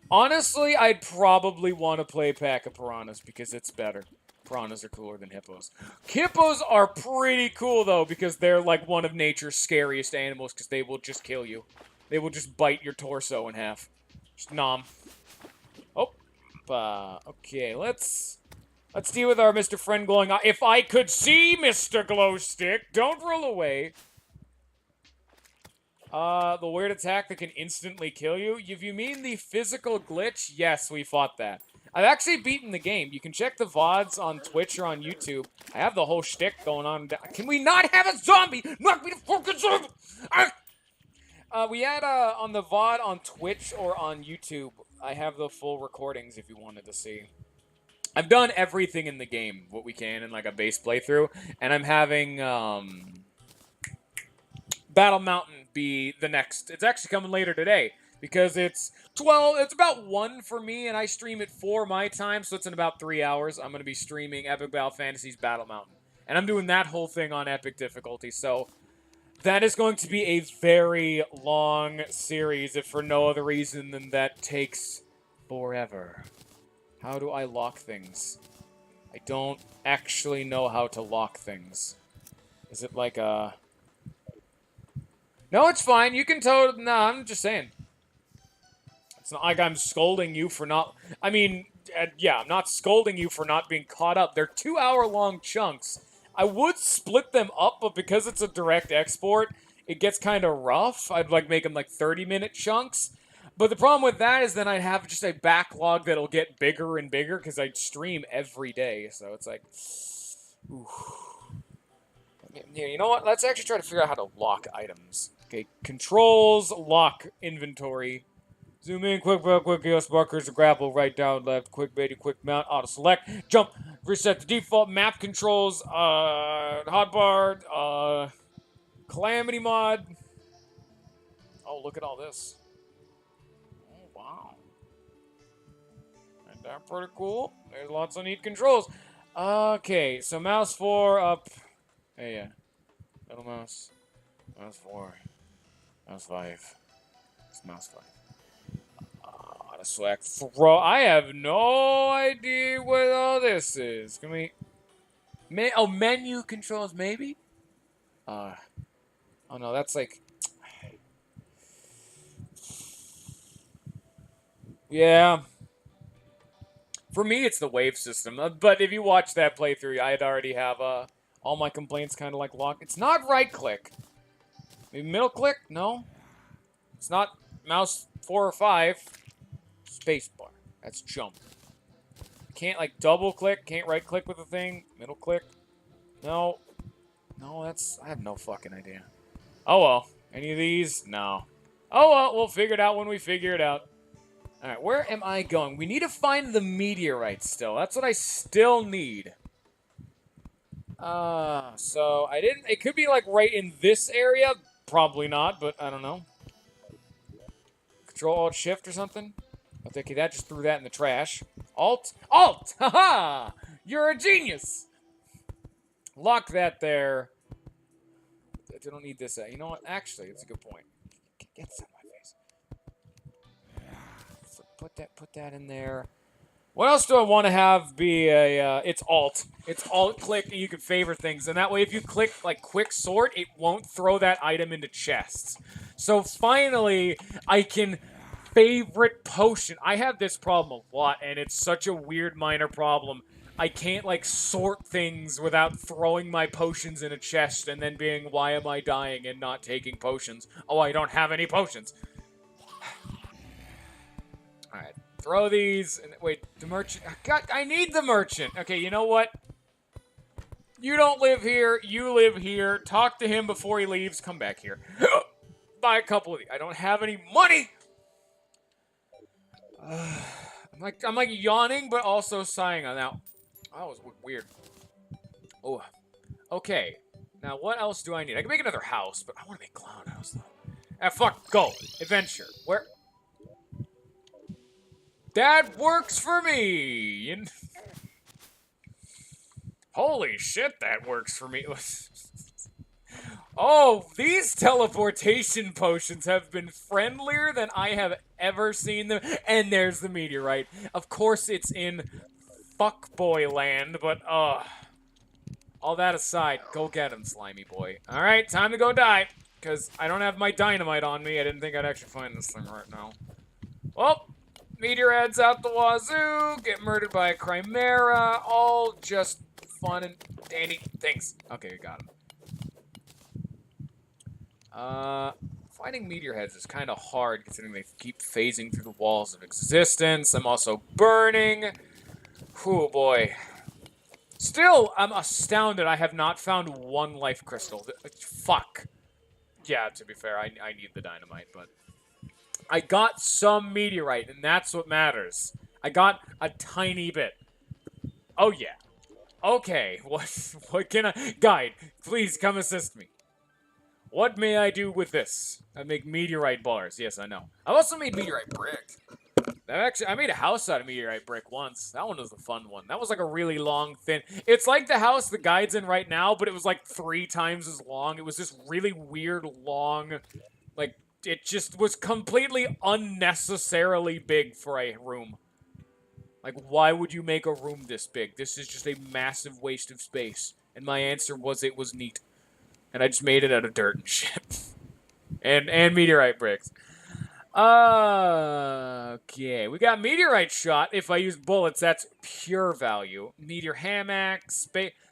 Honestly, I'd probably want to play Pack of Piranhas because it's better. Piranhas are cooler than hippos. Hippos are pretty cool, though, because they're like one of nature's scariest animals because they will just kill you. They will just bite your torso in half. Just nom. Oh. Okay, let's deal with our Mr. Friend Glowing Eye. If I could see Mr. Glowstick, don't roll away. The weird attack that can instantly kill you? If you mean the physical glitch, yes, we fought that. I've actually beaten the game. You can check the VODs on Twitch or on YouTube. I have the whole shtick going on. Can we not have a zombie? Knock me to fucking zombie! We had, on the VOD on Twitch or on YouTube, I have the full recordings if you wanted to see. I've done everything in the game, what we can in, like, a base playthrough, and I'm having, Battle Mountain be the next. It's actually coming later today because it's about 1 for me and I stream at 4 my time, so it's in about 3 hours. I'm going to be streaming Epic Battle Fantasy's Battle Mountain. And I'm doing that whole thing on epic difficulty, so that is going to be a very long series if for no other reason than that takes forever. How do I lock things? I don't actually know how to lock things. Is it like a... No, it's fine. You can totally... No, I'm just saying. It's not like I'm scolding you for not... I mean, yeah, I'm not scolding you for not being caught up. They're 2-hour-long chunks. I would split them up, but because it's a direct export, it gets kind of rough. I'd like make them like 30-minute chunks. But the problem with that is then I'd have just a backlog that'll get bigger and bigger because I'd stream every day. So it's like... Ooh. You know what? Let's actually try to figure out how to lock items. Okay, controls, lock, inventory. Zoom in, quick US markers, grapple, right, down, left, quick bait, quick mount, auto select, jump, reset the default, map controls, hotbar, Calamity Mod. Oh, look at all this. Oh, wow. Ain't that pretty cool? There's lots of neat controls. Okay, so mouse 4 up. Hey, yeah. Middle mouse. Mouse 4. Mouse 5. It's mouse 5. Auto select. Throw. I have no idea what all this is. Can we... menu controls, maybe? Oh, no, that's like... Yeah. For me, it's the wave system. But if you watch that playthrough, I'd already have all my complaints kind of like locked. It's not right-click. Maybe middle-click? No. It's not mouse 4 or 5. Spacebar. That's jump. Can't, like, double-click. Can't right-click with the thing. Middle-click. No. No, that's... I have no fucking idea. Oh, well. Any of these? No. Oh, well. We'll figure it out when we figure it out. Alright, where am I going? We need to find the meteorite still. That's what I still need. So I didn't... It could be, like, right in this area. Probably not, but I don't know. Control-Alt-Shift or something? Okay, that just threw that in the trash. Alt! Alt! Haha! You're a genius! Lock that there. I don't need this. You know what? Actually, it's a good point. Get this out of my face. So put that in there. What else do I want to have be a, it's alt. It's alt click and you can favor things. And that way if you click like quick sort, it won't throw that item into chests. So finally, I can favorite potion. I have this problem a lot and it's such a weird minor problem. I can't like sort things without throwing my potions in a chest and then being, why am I dying and not taking potions? Oh, I don't have any potions. Alright, throw these, and wait, the merchant, God, I need the merchant! Okay, you know what? You don't live here, you live here, talk to him before he leaves, come back here. Buy a couple of these. I don't have any money! I'm like yawning, but also sighing on that. Oh, that was weird. Oh, okay. Now, what else do I need? I can make another house, but I want to make clown house, though. Ah, fuck, go. Adventure. Where? That works for me! Holy shit, that works for me. Oh, these teleportation potions have been friendlier than I have ever seen them. And there's the meteorite. Of course it's in fuckboy land, but, all that aside, go get him, slimy boy. Alright, time to go die. Because I don't have my dynamite on me. I didn't think I'd actually find this thing right now. Well, meteor heads out the wazoo, get murdered by a chimera, all just fun and dandy things. Okay, we got him. Finding meteor heads is kind of hard considering they keep phasing through the walls of existence. I'm also burning. Oh boy. Still, I'm astounded I have not found one life crystal. Fuck. Yeah, to be fair, I need the dynamite, but I got some meteorite, and that's what matters. I got a tiny bit. Oh yeah. Okay, what can I... Guide, please come assist me. What may I do with this? I make meteorite bars. Yes, I know. I also made meteorite brick. I made a house out of meteorite brick once. That one was the fun one. That was like a really long, thin... It's like the house the guide's in right now, but it was like 3 times as long. It was this really weird, long... Like, it just was completely unnecessarily big for a room. Like, why would you make a room this big? This is just a massive waste of space. And my answer was it was neat. And I just made it out of dirt and shit. and meteorite bricks. Okay, we got meteorite shot. If I use bullets, that's pure value. Meteor hammock,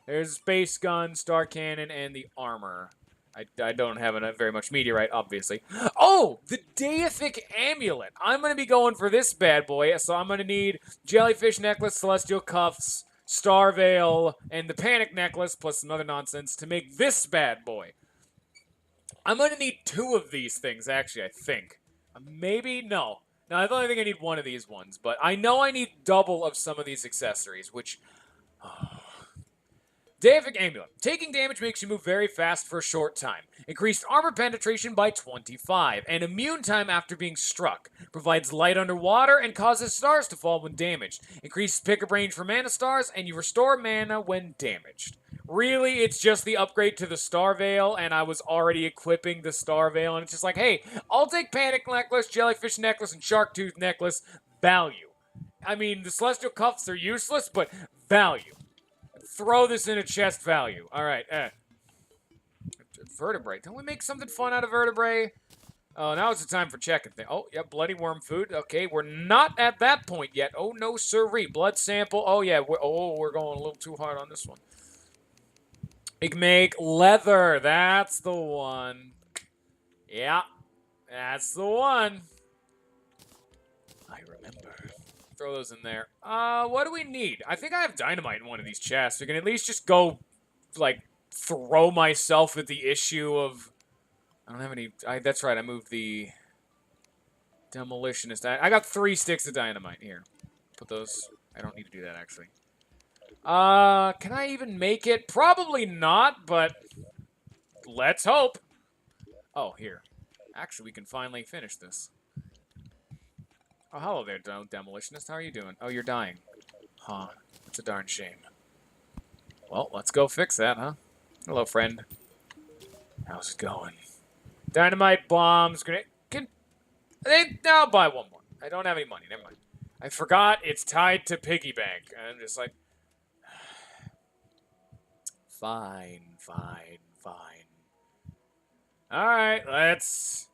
there's space gun, star cannon, and the armor. I don't have very much meteorite, obviously. Oh, the deific amulet. I'm going to be going for this bad boy, so I'm going to need jellyfish necklace, celestial cuffs, star veil, and the panic necklace, plus some other nonsense to make this bad boy. I'm going to need 2 of these things, actually, I think. Maybe? No. No, I only think I need 1 of these ones, but I know I need double of some of these accessories, which... Deific Amulet. Taking damage makes you move very fast for a short time. Increased armor penetration by 25, and immune time after being struck. Provides light underwater and causes stars to fall when damaged. Increases pickup range for mana stars, and you restore mana when damaged. Really, it's just the upgrade to the Star Veil, and I was already equipping the Star Veil, and it's just like, hey, I'll take Panic Necklace, Jellyfish Necklace, and Shark Tooth Necklace. Value. I mean, the Celestial Cuffs are useless, but value. Throw this in a chest value. Alright, vertebrae. Don't we make something fun out of vertebrae? Oh, now it's the time for checking things. Oh, yeah, bloody worm food. Okay, we're not at that point yet. Oh, no siree. Blood sample. Oh, yeah. We're going a little too hard on this one. We can make leather. That's the one. Yeah, that's the one. I remember. Throw those in there. What do we need? I think I have dynamite in one of these chests. We can at least just go, like, throw myself at the issue of... I don't have any... that's right, I moved the... Demolitionist. I got 3 sticks of dynamite here. Put those... I don't need to do that, actually. Can I even make it? Probably not, but... Let's hope. Oh, here. Actually, we can finally finish this. Oh, hello there, Demolitionist. How are you doing? Oh, you're dying. Huh. That's a darn shame. Well, let's go fix that, huh? Hello, friend. How's it going? Dynamite, bombs, grenade... I'll buy one more. I don't have any money. Never mind. I forgot it's tied to piggy bank. And I'm just like, fine, fine, fine. Alright, let's...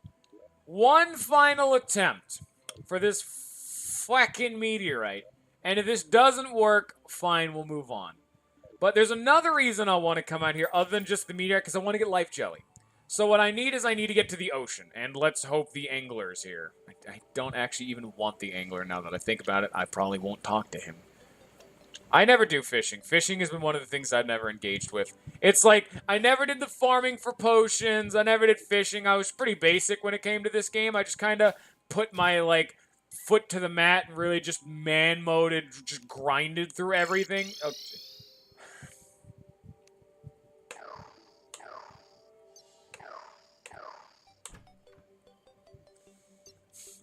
One final attempt for this fucking meteorite. And if this doesn't work, fine, we'll move on. But there's another reason I want to come out here other than just the meteorite, because I want to get life jelly. So what I need is I need to get to the ocean, and let's hope the angler's here. I don't actually even want the angler now that I think about it. I probably won't talk to him. I never do fishing. Fishing has been one of the things I've never engaged with. It's like, I never did the farming for potions. I never did fishing. I was pretty basic when it came to this game. I just kind of put my, like, foot to the mat and really just man-moded, just grinded through everything. Oh.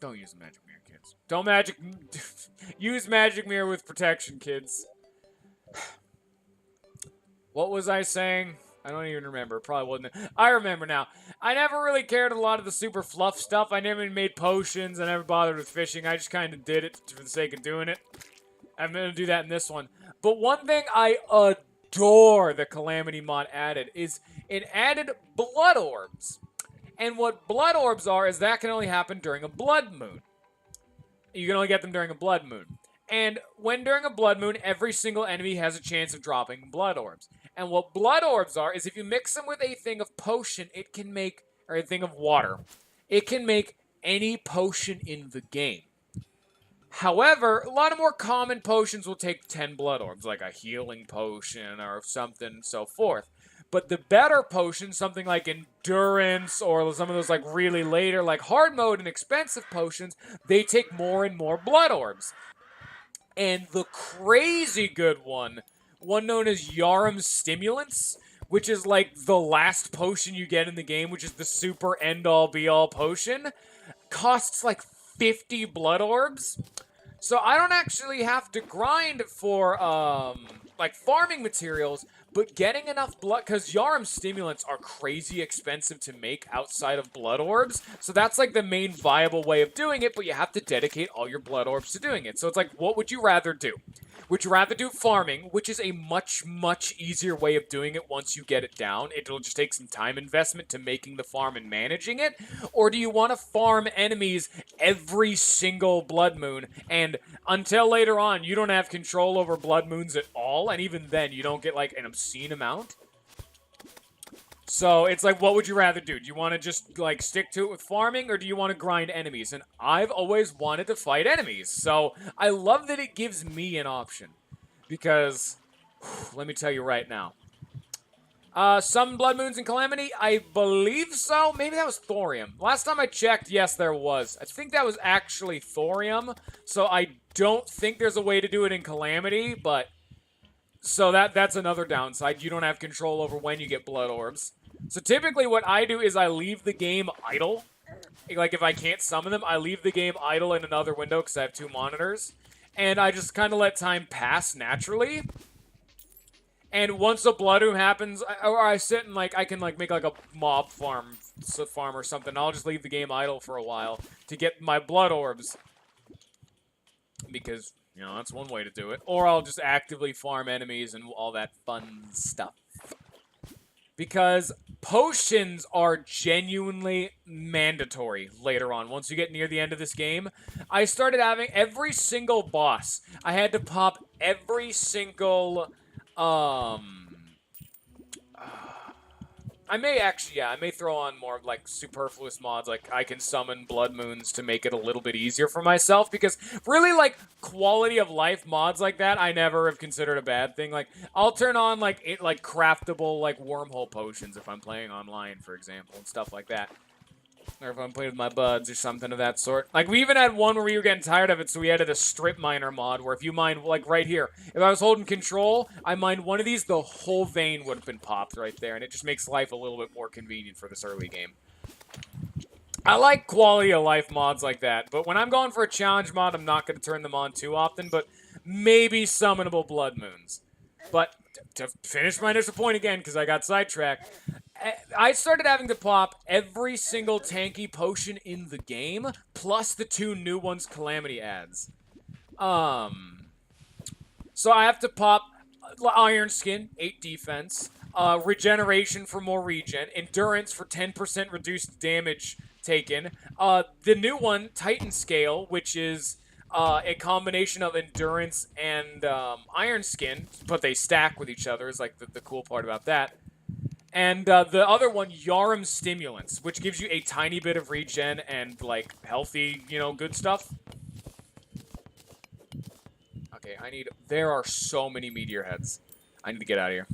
Don't use the magic mirror, kids. Don't magic... use magic mirror with protection, kids. What was I saying? I don't even remember. Probably wasn't it. I remember now. I never really cared a lot of the super fluff stuff. I never made potions. I never bothered with fishing. I just kind of did it for the sake of doing it. I'm going to do that in this one. But one thing I adore the Calamity Mod added is it added blood orbs. And what blood orbs are is that can only happen during a blood moon. You can only get them during a blood moon. And when during a blood moon, every single enemy has a chance of dropping blood orbs. And what blood orbs are is if you mix them with a thing of potion, it can make, or a thing of water, it can make any potion in the game. However, a lot of more common potions will take 10 blood orbs, like a healing potion or something, so forth. But the better potions, something like endurance or some of those like really later, like hard mode and expensive potions, they take more and more blood orbs. And the crazy good one known as Yarum Stimulants, which is like the last potion you get in the game, which is the super end-all be-all potion, costs like 50 blood orbs. So I don't actually have to grind for, like, farming materials, but getting enough blood, because Yarum Stimulants are crazy expensive to make outside of blood orbs, so that's, like, the main viable way of doing it, but you have to dedicate all your blood orbs to doing it. So it's like, what would you rather do? Would you rather do farming, which is a much, much easier way of doing it once you get it down? It'll just take some time investment to making the farm and managing it. Or do you want to farm enemies every single blood moon, and until later on, you don't have control over blood moons at all, and even then, you don't get, like, an obscene amount? So, it's like, what would you rather do? Do you want to just, like, stick to it with farming, or do you want to grind enemies? And I've always wanted to fight enemies, so I love that it gives me an option. Because, let me tell you right now. Some Blood Moons in Calamity? I believe so. Maybe that was Thorium. Last time I checked, yes, there was. I think that was actually Thorium, so I don't think there's a way to do it in Calamity, but... So that's another downside. You don't have control over when you get blood orbs. So typically what I do is I leave the game idle. Like if I can't summon them, I leave the game idle in another window because I have two monitors. And I just kind of let time pass naturally. And once a blood room happens, or I sit and like I can like make like a mob farm or something. I'll just leave the game idle for a while to get my blood orbs. Because... you know, that's one way to do it. Or I'll just actively farm enemies and all that fun stuff. Because potions are genuinely mandatory later on. Once you get near the end of this game, I started having every single boss. I had to pop every single, I may throw on more, like, superfluous mods, like, I can summon blood moons to make it a little bit easier for myself, because really, like, quality of life mods like that, I never have considered a bad thing. Like, I'll turn on, like, craftable, like, wormhole potions if I'm playing online, for example, and stuff like that. Or if I'm playing with my buds or something of that sort. Like, we even had one where we were getting tired of it, so we added a strip miner mod, where if you mine, like, right here, if I was holding control, I mined one of these, the whole vein would have been popped right there, and it just makes life a little bit more convenient for this early game. I like quality of life mods like that, but when I'm going for a challenge mod, I'm not going to turn them on too often, but maybe summonable blood moons. But to finish my initial point again, because I got sidetracked, I started having to pop every single tanky potion in the game, plus the 2 new ones Calamity adds. So I have to pop Iron Skin, 8 defense, regeneration for more regen, endurance for 10% reduced damage taken. The new one, Titan Scale, which is a combination of endurance and Iron Skin, but they stack with each other, is like the cool part about that. And the other one, Yarum Stimulants, which gives you a tiny bit of regen and, like, healthy, good stuff. Okay, there are so many meteor heads. I need to get out of here.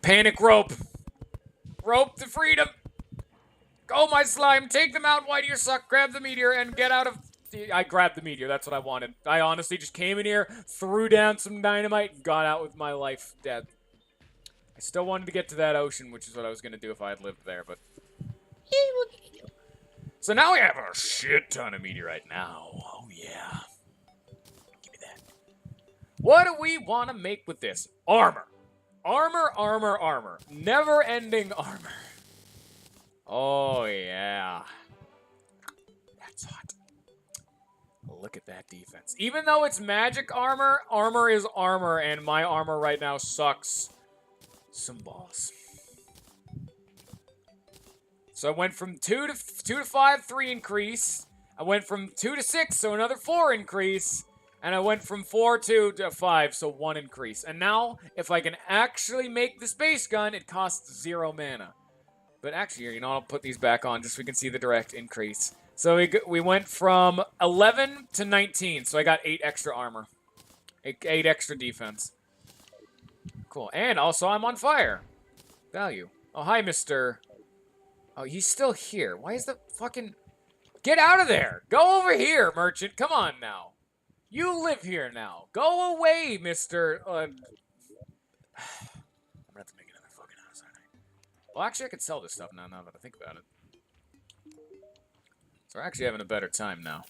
Panic rope! Rope to freedom! Go, my slime! Take them out, why do you suck? Grab the meteor and get out of... I grabbed the meteor, that's what I wanted. I honestly just came in here, threw down some dynamite, and got out with my life dead. I still wanted to get to that ocean, which is what I was going to do if I had lived there, but... So now we have a shit ton of meteorite now. Oh, yeah. Give me that. What do we want to make with this? Armor. Armor, armor, armor. Never-ending armor. Oh, yeah. That's hot. Look at that defense. Even though it's magic armor, armor is armor, and my armor right now sucks some balls. So I went from 2 to 5, 3 increase. I went from 2 to 6, so another 4 increase. And I went from 4 to 5, so 1 increase. And now, if I can actually make the space gun, it costs 0 mana. But actually, I'll put these back on just so we can see the direct increase. So we went from 11 to 19, so I got 8 extra armor. 8 extra defense. Cool. And also, I'm on fire. Value. Oh, hi, Mr. Oh, he's still here. Why is the fucking... Get out of there! Go over here, merchant! Come on, now. You live here now. Go away, Mr. I'm gonna have to make another fucking house, aren't I? Well, actually, I could sell this stuff now that I think about it. So we're actually having a better time now.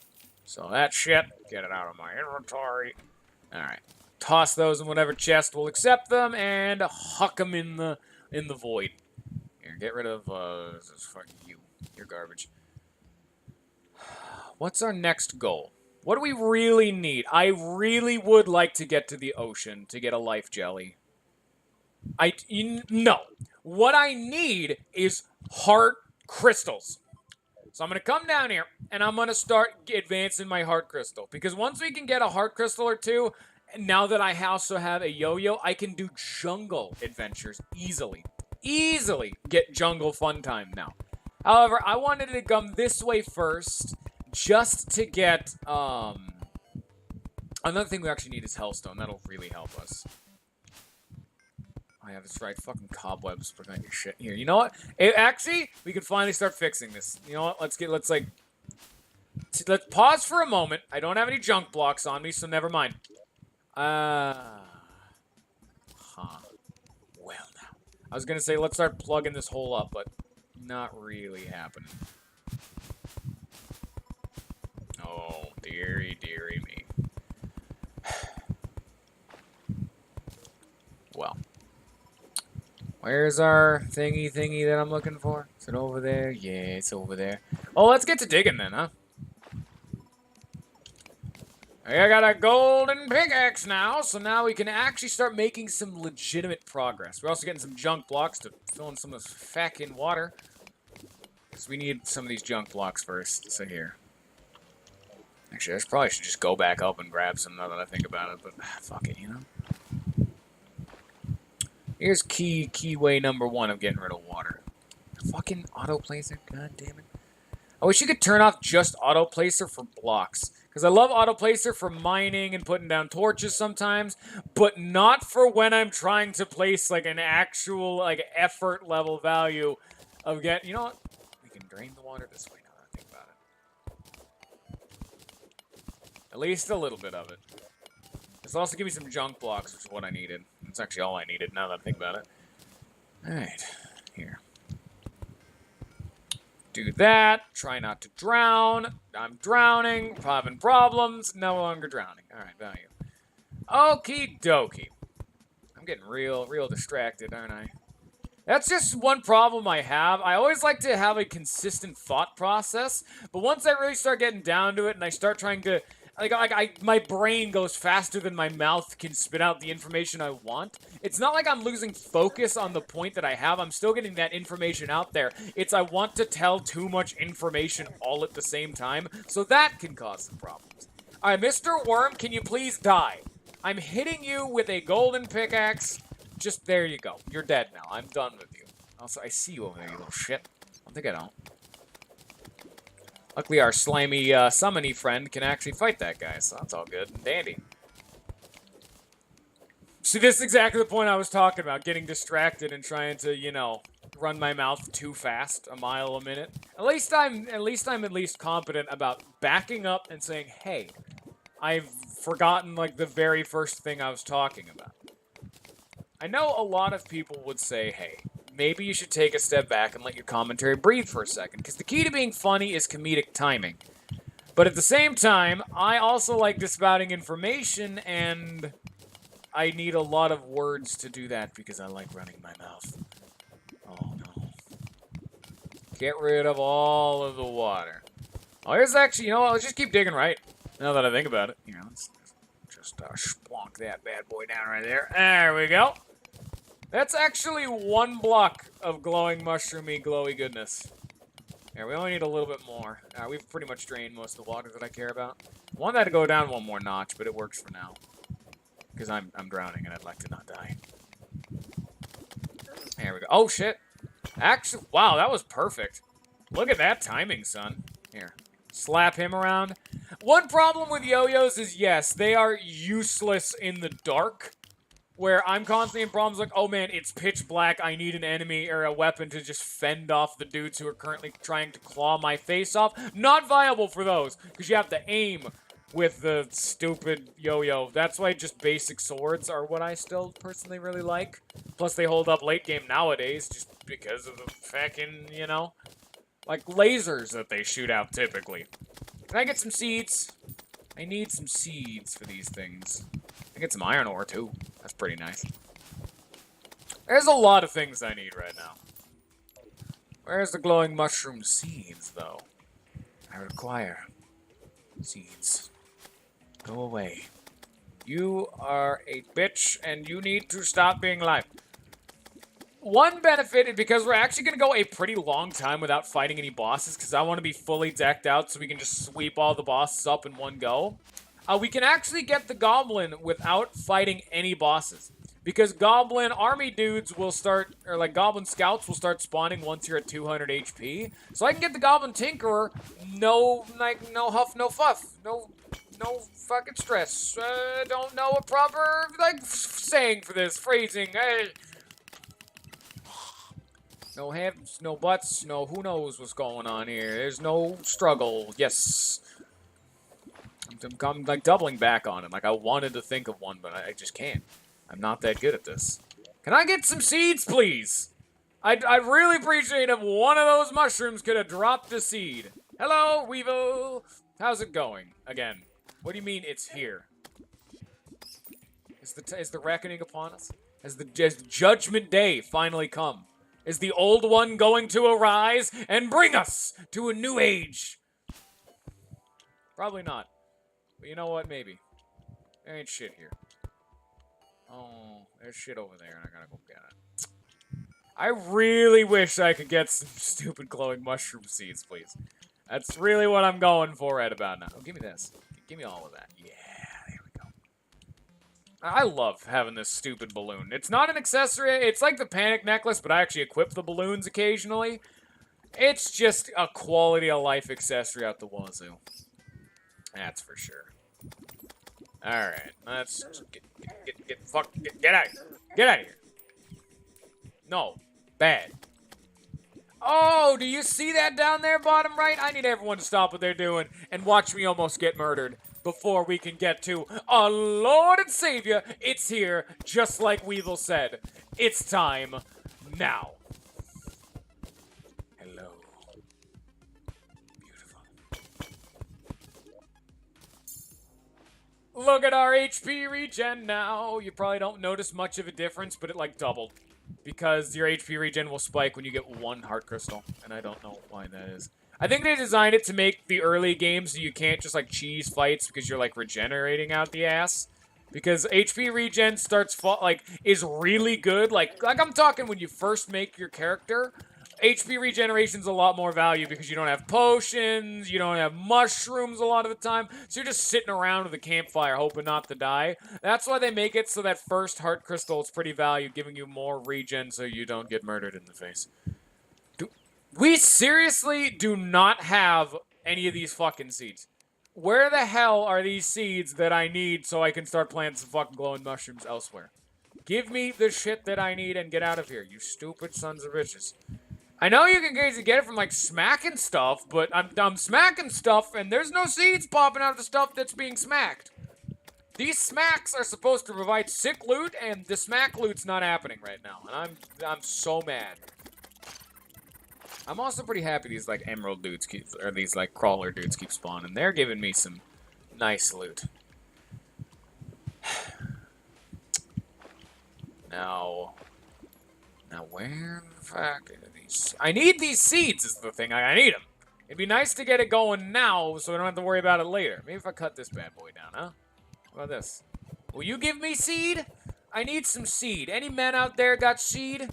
So that shit, get it out of my inventory. Alright. Toss those in whatever chest will accept them, and huck them in the void. Here, get rid of, fucking you. You're garbage. What's our next goal? What do we really need? I really would like to get to the ocean to get a life jelly. No. What I need is heart crystals. So I'm going to come down here, and I'm going to start advancing my heart crystal. Because once we can get a heart crystal or two, now that I also have a yo-yo, I can do jungle adventures easily. Easily get jungle fun time now. However, I wanted to come this way first, just to get, another thing we actually need is hellstone. That'll really help us. Oh, yeah, that's right. Fucking cobwebs prevent your shit. Here, you know what? Actually, we can finally start fixing this. You know what? Let's pause for a moment. I don't have any junk blocks on me, so never mind. Well, now. I was gonna say, let's start plugging this hole up, but not really happening. Oh, dearie, dearie me. Well. Where's our thingy that I'm looking for? Is it over there? Yeah, it's over there. Oh, let's get to digging then, huh? I got a golden pickaxe now, so now we can actually start making some legitimate progress. We're also getting some junk blocks to fill in some of this fucking water. Because we need some of these junk blocks first. So here. Actually, I probably should just go back up and grab some now that I think about it, but fuck it, Here's key way number 1 of getting rid of water. Fucking autoplacer, god damn it. I wish you could turn off just autoplacer for blocks. Because I love autoplacer for mining and putting down torches sometimes, but not for when I'm trying to place, like, an actual, like, effort level value of getting... You know what? We can drain the water this way now that I think about it. At least a little bit of it. This will also give me some junk blocks, which is what I needed. That's actually all I needed now that I think about it. Alright. Here. Do that. Try not to drown. I'm drowning. Having problems. No longer drowning. Alright, value. Okie dokie. I'm getting real distracted, aren't I? That's just one problem I have. I always like to have a consistent thought process, but once I really start getting down to it and I start trying to my brain goes faster than my mouth can spit out the information I want. It's not like I'm losing focus on the point that I have. I'm still getting that information out there. It's I want to tell too much information all at the same time, so that can cause some problems. All right, Mr. Worm, can you please die? I'm hitting you with a golden pickaxe. Just there you go. You're dead now. I'm done with you. Also, I see you over there, you little shit. I think I don't. Luckily, our slimy, summony friend can actually fight that guy, so that's all good and dandy. See, this is exactly the point I was talking about, getting distracted and trying to, you know, run my mouth too fast, a mile a minute. At least I'm competent about backing up and saying, hey, I've forgotten, like, the very first thing I was talking about. I know a lot of people would say, hey, maybe you should take a step back and let your commentary breathe for a second, because the key to being funny is comedic timing. But at the same time, I also like disavowing information, and I need a lot of words to do that because I like running my mouth. Oh, no. Get rid of all of the water. Oh, here's actually, you know what, let's just keep digging right, now that I think about it. Here, let's just splonk that bad boy down right there. There we go. That's actually one block of glowing mushroomy glowy goodness. Here, we only need a little bit more. We've pretty much drained most of the water that I care about. I want that to go down one more notch, but it works for now. Because I'm drowning and I'd like to not die. There we go. Oh, shit. Actually, wow, that was perfect. Look at that timing, son. Here, slap him around. One problem with yo-yos is, yes, they are useless in the dark. Where I'm constantly in problems like, oh man, it's pitch black, I need an enemy or a weapon to just fend off the dudes who are currently trying to claw my face off. Not viable for those, because you have to aim with the stupid yo-yo. That's why just basic swords are what I still personally really like. Plus they hold up late game nowadays, just because of the fucking, you know, like lasers that they shoot out typically. Can I get some seeds? I need some seeds for these things. I get some iron ore, too. That's pretty nice. There's a lot of things I need right now. Where's the glowing mushroom seeds, though? I require seeds. Go away. You are a bitch, and you need to stop being alive. One benefit, because we're actually going to go a pretty long time without fighting any bosses, because I want to be fully decked out so we can just sweep all the bosses up in one go. We can actually get the goblin without fighting any bosses. Because goblin army dudes will start, or like goblin scouts will start spawning once you're at 200 HP. So I can get the goblin tinkerer, no huff, no fuff, no fucking stress. Don't know a proper, saying for this, phrasing. No hands, no butts, no who knows what's going on here. There's no struggle. Yes. I'm like doubling back on it. Like I wanted to think of one, but I just can't. I'm not that good at this. Can I get some seeds, please? I'd really appreciate if one of those mushrooms could have dropped a seed. Hello, Weevil. How's it going? Again, what do you mean it's here? Is the reckoning upon us? Has Judgment Day finally come? Is the old one going to arise and bring us to a new age? Probably not. But you know what? Maybe. There ain't shit here. Oh, there's shit over there, and I gotta go get it. I really wish I could get some stupid glowing mushroom seeds, please. That's really what I'm going for right about now. Oh, give me this. Give me all of that. Yeah, there we go. I love having this stupid balloon. It's not an accessory. It's like the panic necklace, but I actually equip the balloons occasionally. It's just a quality of life accessory out the wazoo. That's for sure. Alright, let's get out of here. Get out of here. No. Bad. Oh, do you see that down there, bottom right? I need everyone to stop what they're doing and watch me almost get murdered before we can get to our Lord and Savior. It's here, just like Weevil said. It's time now. Hello. Beautiful. Look at our HP regen now. You probably don't notice much of a difference, but it, like, doubled. because your HP regen will spike when you get 1 heart crystal, and I don't know why that is. I think they designed it to make the early game so you can't just, like, cheese fights because you're, like, regenerating out the ass. Because HP regen is really good. Like I'm talking when you first make your character, HP regeneration's a lot more value because you don't have potions, you don't have mushrooms a lot of the time, so you're just sitting around with a campfire hoping not to die. That's why they make it so that first heart crystal is pretty value, giving you more regen so you don't get murdered in the face. We seriously do not have any of these fucking seeds. Where the hell are these seeds that I need so I can start planting some fucking glowing mushrooms elsewhere? Give me the shit that I need and get out of here, you stupid sons of bitches. I know you can get it from, like, smacking stuff, but I'm smacking stuff and there's no seeds popping out of the stuff that's being smacked. These smacks are supposed to provide sick loot, and the smack loot's not happening right now, and I'm so mad. I'm also pretty happy these, like, emerald dudes these, like, crawler dudes keep spawning. They're giving me some nice loot. Now where the fuck are these? I need these seeds is the thing. I need them. It'd be nice to get it going now so I don't have to worry about it later. Maybe if I cut this bad boy down, huh? How about this? Will you give me seed? I need some seed. Any men out there got seed?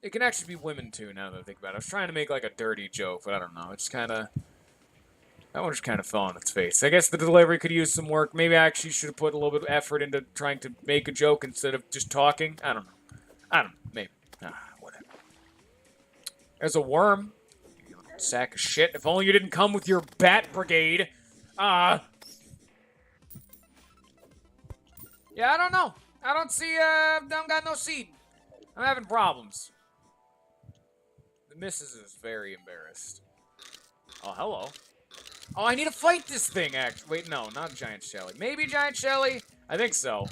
It can actually be women, too, now that I think about it. I was trying to make, like, a dirty joke, but I don't know. It's kind of... That one just kind of fell on its face. I guess the delivery could use some work. Maybe I actually should have put a little bit of effort into trying to make a joke instead of just talking. I don't know. Maybe. Whatever. There's a worm. You sack of shit. If only you didn't come with your bat brigade. Yeah, I don't know. I don't see, don't got no seed. I'm having problems. The missus is very embarrassed. Oh, hello. Oh, I need to fight this thing, actually. Wait, no, not Giant Shelly. Maybe Giant Shelly? I think so.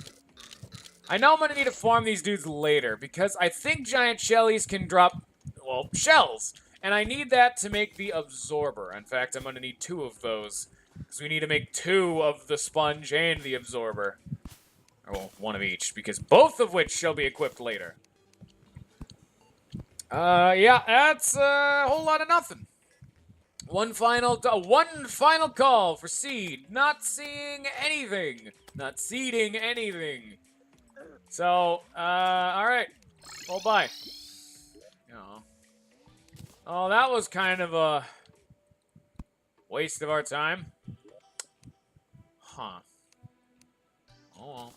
I know I'm going to need to farm these dudes later, because I think Giant Shellys can drop, well, shells. And I need that to make the Absorber. In fact, I'm going to need 2 of those. Because we need to make 2 of the Sponge and the Absorber. Or, well, 1 of each, because both of which shall be equipped later. Yeah, that's a whole lot of nothing. One final call for seed. Not seeing anything. Not seeding anything. So, alright. Well, bye. Oh, that was kind of a waste of our time. Huh. Oh, well.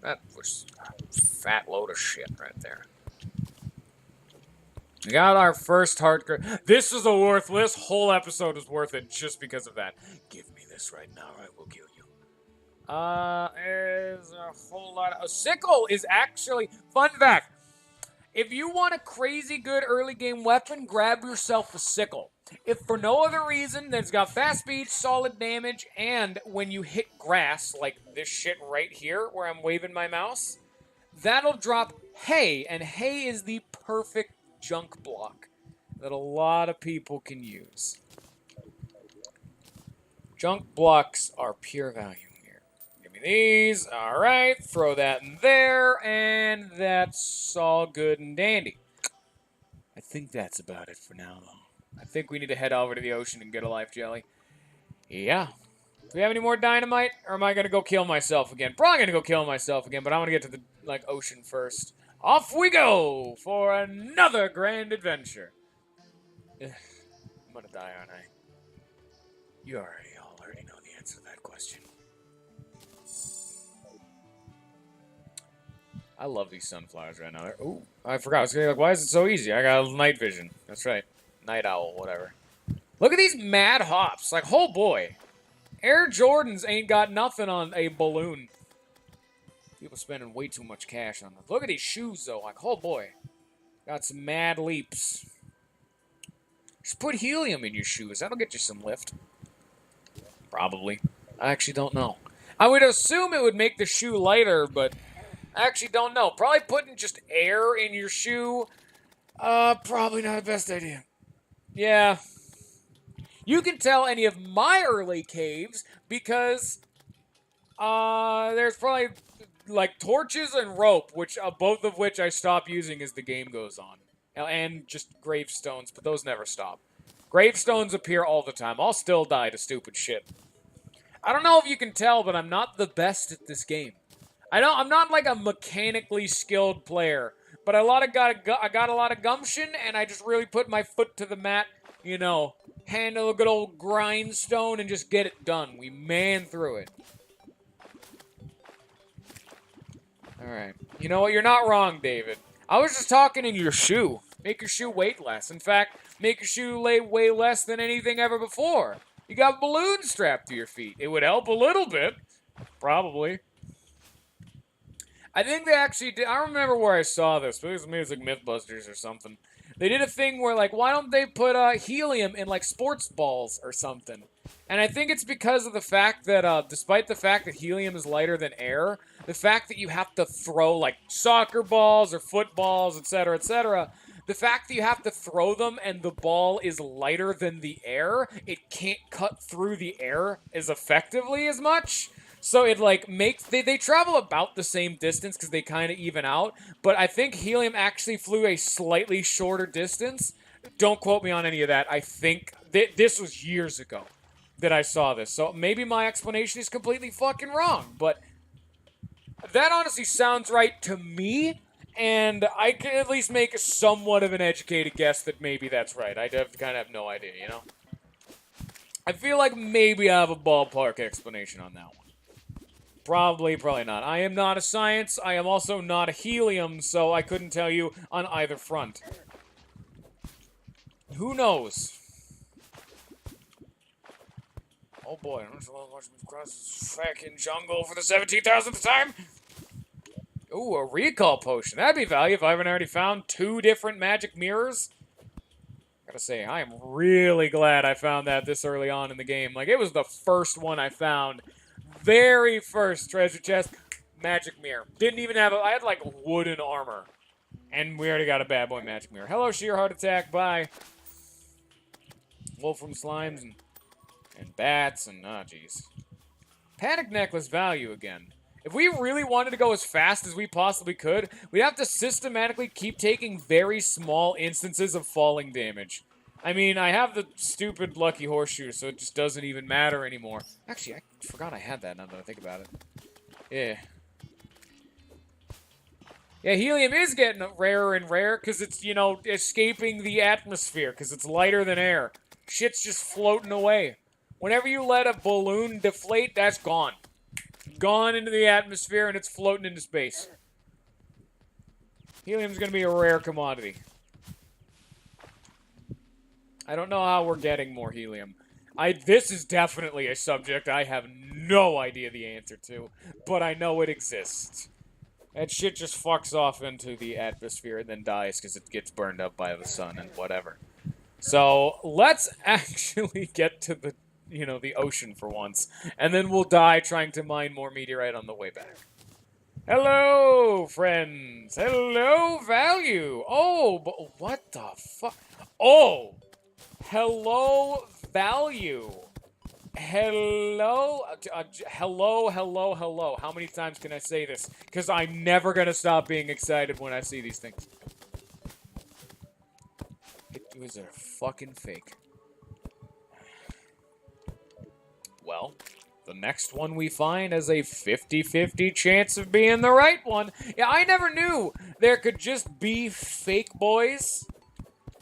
That was a fat load of shit right there. We got our first hardcore. This is a worthless. Whole episode is worth it just because of that. Give me this right now, or I will kill you. There's a whole lot of... A sickle is actually... Fun fact. If you want a crazy good early game weapon, grab yourself a sickle. If for no other reason than it's got fast speed, solid damage, and when you hit grass, like this shit right here where I'm waving my mouse, that'll drop hay, and hay is the perfect junk block that a lot of people can use. Junk blocks are pure value here. Give me these. Alright, throw that in there, and that's all good and dandy. I think that's about it for now, though. I think we need to head over to the ocean and get a life jelly. Yeah. Do we have any more dynamite, or am I going to go kill myself again? Probably going to go kill myself again, but I want to get to the, ocean first. Off we go for another grand adventure. I'm going to die, aren't I? You already know the answer to that question. I love these sunflowers right now. Ooh, I forgot. I was going to be like, why is it so easy? I got night vision. That's right. Night owl, whatever. Look at these mad hops. Like, oh boy. Air Jordans ain't got nothing on a balloon. People spending way too much cash on them. Look at these shoes, though. Like, oh boy. Got some mad leaps. Just put helium in your shoes. That'll get you some lift. Probably. I actually don't know. I would assume it would make the shoe lighter, but I actually don't know. Probably putting just air in your shoe, probably not the best idea. Yeah. You can tell any of my early caves because There's probably, like, torches and rope, which, both of which I stop using as the game goes on. And just gravestones, but those never stop. Gravestones appear all the time. I'll still die to stupid shit. I don't know if you can tell, but I'm not the best at this game. I'm not like a mechanically skilled player, but I got a lot of gumption, and I just really put my foot to the mat, you know, handle a good old grindstone and just get it done. We man through it. Alright. You know what? You're not wrong, David. I was just talking in your shoe. Make your shoe weight less. In fact, make your shoe weigh less than anything ever before. You got balloons strapped to your feet. It would help a little bit. Probably. I think they actually did. I don't remember where I saw this, but maybe it's like Mythbusters or something. They did a thing where, like, why don't they put helium in, like, sports balls or something? And I think it's because of the fact that, despite the fact that helium is lighter than air, the fact that you have to throw, like, soccer balls or footballs, etc., the fact that you have to throw them and the ball is lighter than the air, it can't cut through the air as effectively as much. So it, like, makes... They travel about the same distance because they kind of even out. But I think helium actually flew a slightly shorter distance. Don't quote me on any of that. I think... this was years ago that I saw this. So maybe my explanation is completely fucking wrong. But that honestly sounds right to me. And I can at least make somewhat of an educated guess that maybe that's right. I kind of have no idea, you know? I feel like maybe I have a ballpark explanation on that one. Probably not. I am not a science. I am also not a helium, so I couldn't tell you on either front. Who knows? Oh boy, I'm just watching me cross this fucking jungle for the 17,000th time. Ooh, a recall potion. That'd be valuable if I haven't already found 2 different magic mirrors. Gotta say, I am really glad I found that this early on in the game. Like, it was the first one I found. Very first treasure chest, magic mirror. Didn't even have I had like wooden armor. And we already got a bad boy magic mirror. Hello, sheer heart attack, bye. Wolfram slimes and bats and jeez. Panic necklace value again. If we really wanted to go as fast as we possibly could, we'd have to systematically keep taking very small instances of falling damage. I mean, I have the stupid lucky horseshoe, so it just doesn't even matter anymore. Actually, I forgot I had that now that I think about it. Yeah. Yeah, helium is getting rarer and rarer because it's, you know, escaping the atmosphere because it's lighter than air. Shit's just floating away. Whenever you let a balloon deflate, that's gone. Gone into the atmosphere and it's floating into space. Helium's gonna be a rare commodity. I don't know how we're getting more helium. This is definitely a subject I have no idea the answer to, but I know it exists. That shit just fucks off into the atmosphere and then dies because it gets burned up by the sun and whatever. So, let's actually get to the, you know, the ocean for once, and then we'll die trying to mine more meteorite on the way back. Hello, friends! Hello, value! Oh, but what the fuck? Oh! Hello, value. Hello, hello. How many times can I say this? Because I'm never going to stop being excited when I see these things. It was a fucking fake. Well, the next one we find has a 50-50 chance of being the right one. Yeah, I never knew there could just be fake boys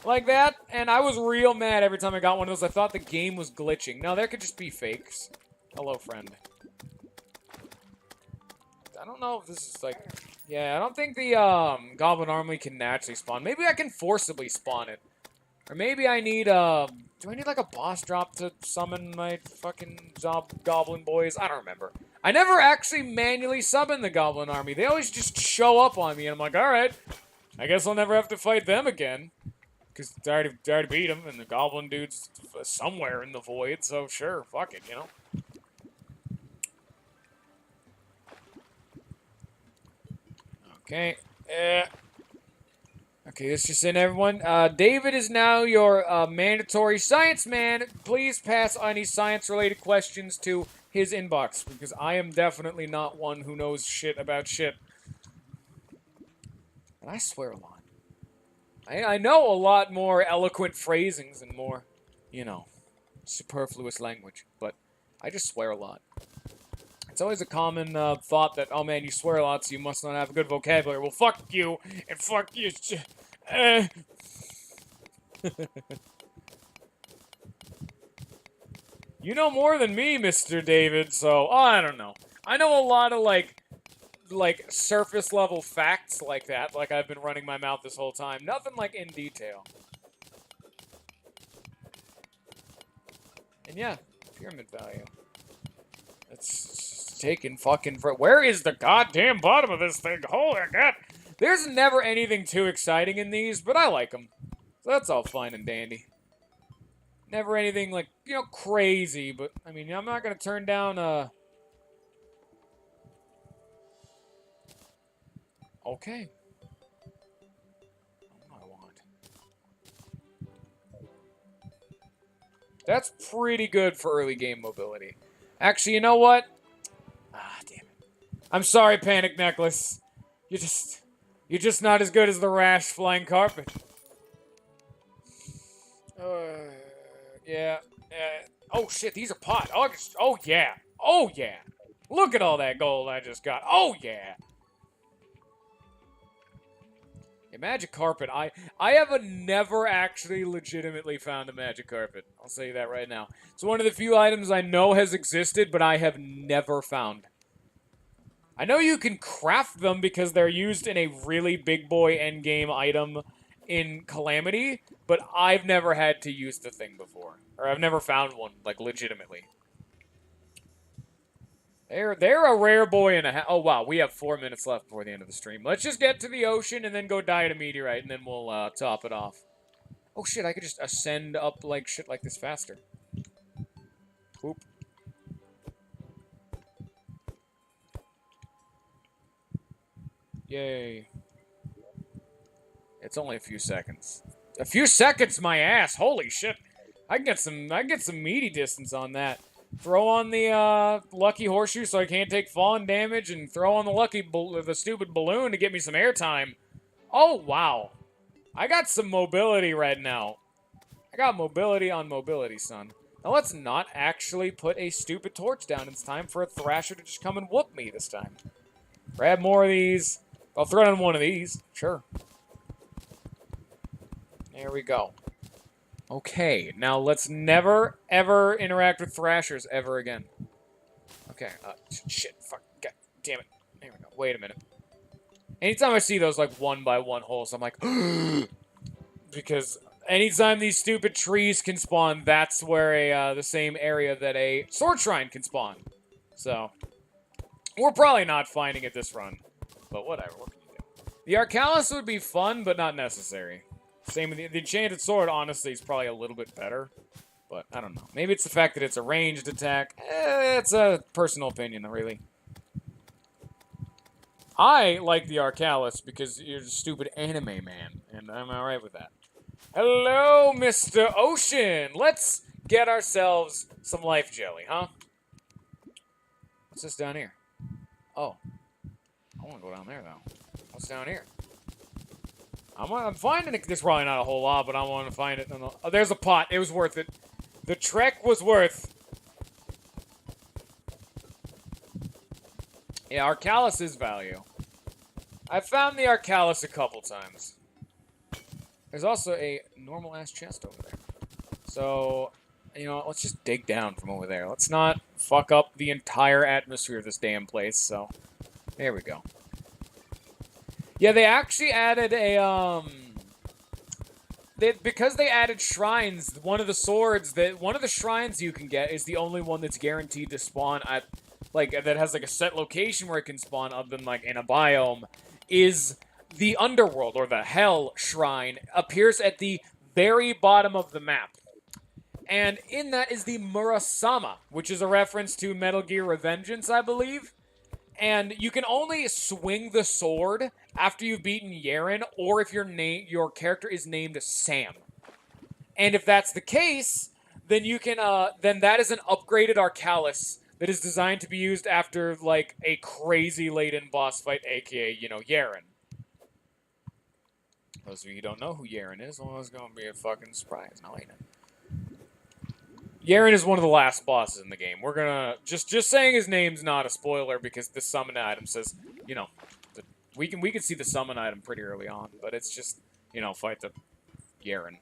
like that, and I was real mad every time I got one of those. I thought the game was glitching. No, there could just be fakes. Hello, friend. I don't know if this is like... Yeah, I don't think the Goblin Army can naturally spawn. Maybe I can forcibly spawn it. Or maybe I need, do I need like a boss drop to summon my fucking Goblin boys? I don't remember. I never actually manually summon the Goblin Army. They always just show up on me, and I'm like, alright, I guess I'll never have to fight them again. Because I already beat him, and the goblin dude's somewhere in the void, so sure, fuck it, you know? Okay, okay, let's just in, everyone. David is now your mandatory science man. Please pass any science-related questions to his inbox, because I am definitely not one who knows shit about shit. And I swear a lot. I know a lot more eloquent phrasings and more, you know, superfluous language, but I just swear a lot. It's always a common thought that, oh man, you swear a lot, so you must not have a good vocabulary. Well, fuck you, and fuck you. You know more than me, Mr. David, so I don't know. I know a lot of, like surface level facts like that, like I've been running my mouth this whole time. Nothing like in detail. And yeah, pyramid value. It's taking fucking for. Where is the goddamn bottom of this thing? Holy god! There's never anything too exciting in these, but I like them. So that's all fine and dandy. Never anything like, you know, crazy, but I mean, I'm not gonna turn down Okay. What do I want? That's pretty good for early game mobility. Actually, you know what? Ah, damn it. I'm sorry, Panic Necklace. You're just not as good as the Rash Flying Carpet. Yeah. Oh shit, these are pot. Oh yeah. Oh yeah. Look at all that gold I just got. Oh yeah. A magic carpet. I have never actually legitimately found a magic carpet. I'll say that right now. It's one of the few items I know has existed, but I have never found. I know you can craft them because they're used in a really big boy endgame item in Calamity, but I've never had to use the thing before. Or I've never found one, like, legitimately. They're a rare boy and a half. Oh, wow, we have 4 minutes left before the end of the stream. Let's just get to the ocean and then go die at a meteorite, and then we'll top it off. Oh, shit, I could just ascend up like shit like this faster. Oop. Yay. It's only a few seconds. A few seconds, my ass! Holy shit! I can get some meaty distance on that. Throw on the lucky horseshoe so I can't take falling damage, and throw on the stupid balloon to get me some airtime. Oh wow, I got some mobility right now. I got mobility on mobility, son. Now let's not actually put a stupid torch down. It's time for a Thrasher to just come and whoop me this time. Grab more of these. I'll throw down one of these. Sure. There we go. Okay, now let's never, ever interact with Thrashers ever again. Okay, shit, fuck, god damn it. There we go, wait a minute. Anytime I see those, like, 1-by-1 holes, I'm like, because anytime these stupid trees can spawn, that's where the same area that a sword shrine can spawn. So, we're probably not finding it this run, but whatever, what can you do? The Arcalis would be fun, but not necessary. Same with the Enchanted Sword, honestly, is probably a little bit better. But, I don't know. Maybe it's the fact that it's a ranged attack. It's a personal opinion, really. I like the Arcalis because you're a stupid anime man. And I'm alright with that. Hello, Mr. Ocean! Let's get ourselves some life jelly, huh? What's this down here? Oh. I want to go down there, though. What's down here? I'm finding it. There's probably not a whole lot, but I want to find it. Oh, there's a pot. It was worth it. The trek was worth. Yeah, Arcalis is value. I found the Arcalis a couple times. There's also a normal-ass chest over there. So, you know, let's just dig down from over there. Let's not fuck up the entire atmosphere of this damn place, so... There we go. Yeah, they actually added a, because they added shrines, one of the shrines you can get is the only one that's guaranteed to spawn at, like, that has, like, a set location where it can spawn other than, like, in a biome, is the Underworld, or the Hell Shrine, appears at the very bottom of the map. And in that is the Murasama, which is a reference to Metal Gear Revengeance, I believe. And you can only swing the sword after you've beaten Yaren, or if your character is named Sam. And if that's the case, then you can then that is an upgraded Arcalis that is designed to be used after, like, a crazy late-in boss fight, aka, you know, Yaren. Those of you who don't know who Yaren is, well, it's gonna be a fucking surprise. No, ain't it? Yaren is one of the last bosses in the game. We're gonna just saying his name's not a spoiler because the summon item says, you know, we can see the summon item pretty early on, but it's just, you know, fight the Yaren.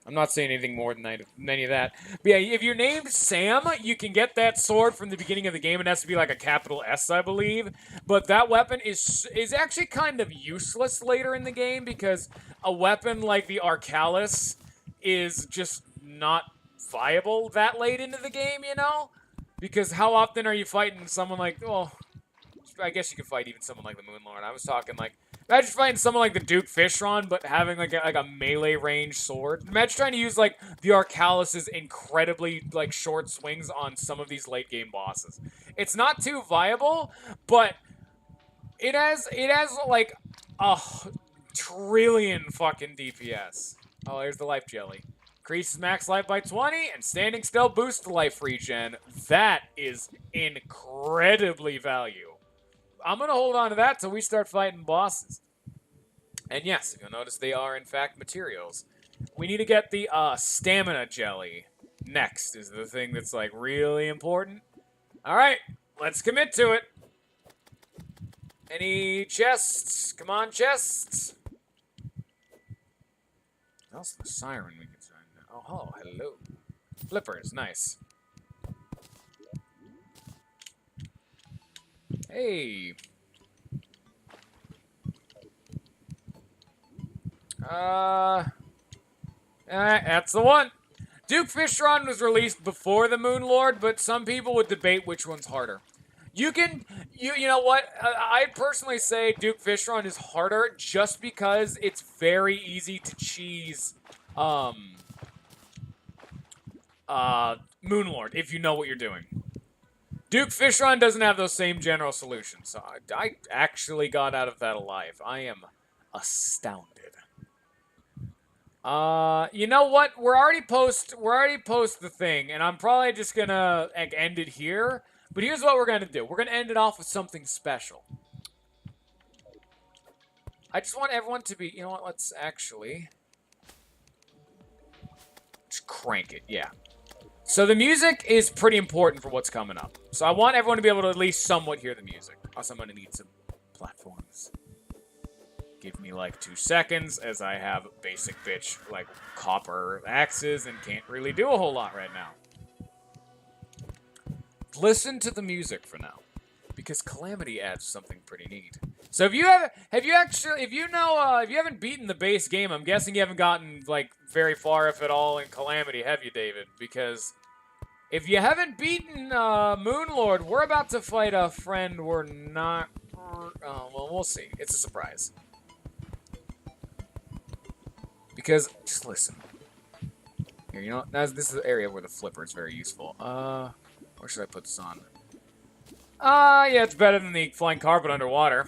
I'm not saying anything more than any of that. But yeah, if you're named Sam, you can get that sword from the beginning of the game. It has to be like a capital S, I believe. But that weapon is actually kind of useless later in the game because a weapon like the Arcalis is just not viable that late into the game, you know? Because how often are you fighting someone like, well, I guess you could fight even someone like the Moonlord. I was talking like, imagine fighting someone like the Duke Fishron, but having like a melee range sword. Imagine trying to use like the Arcalis' incredibly like short swings on some of these late game bosses. It's not too viable, but it has like a trillion fucking DPS. Oh, here's the life jelly. Increases max life by 20, and standing still boosts the life regen. That is incredibly valuable. I'm going to hold on to that till we start fighting bosses. And yes, you'll notice they are, in fact, materials. We need to get the stamina jelly. Next is the thing that's, like, really important. Alright, let's commit to it. Any chests? Come on, chests. That's the siren we can find now. Oh, hello. Flippers, nice. Hey. That's the one. Duke Fishron was released before the Moonlord, but some people would debate which one's harder. You know what? I'd personally say Duke Fishron is harder just because it's very easy to cheese, Moonlord if you know what you're doing. Duke Fishron doesn't have those same general solutions, so I actually got out of that alive. I am astounded. You know what? We're already post the thing, and I'm probably just gonna like, end it here. But here's what we're gonna do. We're gonna end it off with something special. I just want everyone to be, you know what? Let's actually just crank it. Yeah. So the music is pretty important for what's coming up. So I want everyone to be able to at least somewhat hear the music. Also, I'm going to need some platforms. Give me like 2 seconds as I have basic bitch like copper axes and can't really do a whole lot right now. Listen to the music for now, because Calamity adds something pretty neat. So if you haven't beaten the base game, I'm guessing you haven't gotten like very far, if at all, in Calamity, have you, David? Because if you haven't beaten Moonlord, we're about to fight a friend we're not... well, we'll see. It's a surprise. Because, just listen. Here, you know, this is the area where the flipper is very useful. Where should I put this on? Yeah, it's better than the flying carpet underwater.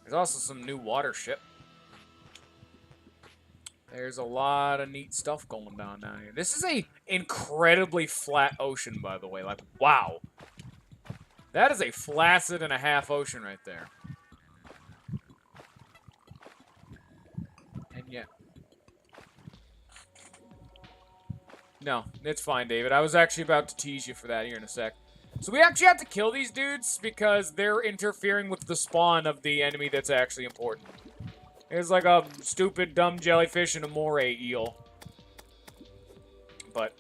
There's also some new water ship. There's a lot of neat stuff going down here. This is a incredibly flat ocean, by the way. Like, wow. That is a flaccid and a half ocean right there. And yeah. No, it's fine, David. I was actually about to tease you for that here in a sec. So we actually have to kill these dudes because they're interfering with the spawn of the enemy that's actually important. There's like a stupid, dumb jellyfish and a moray eel. But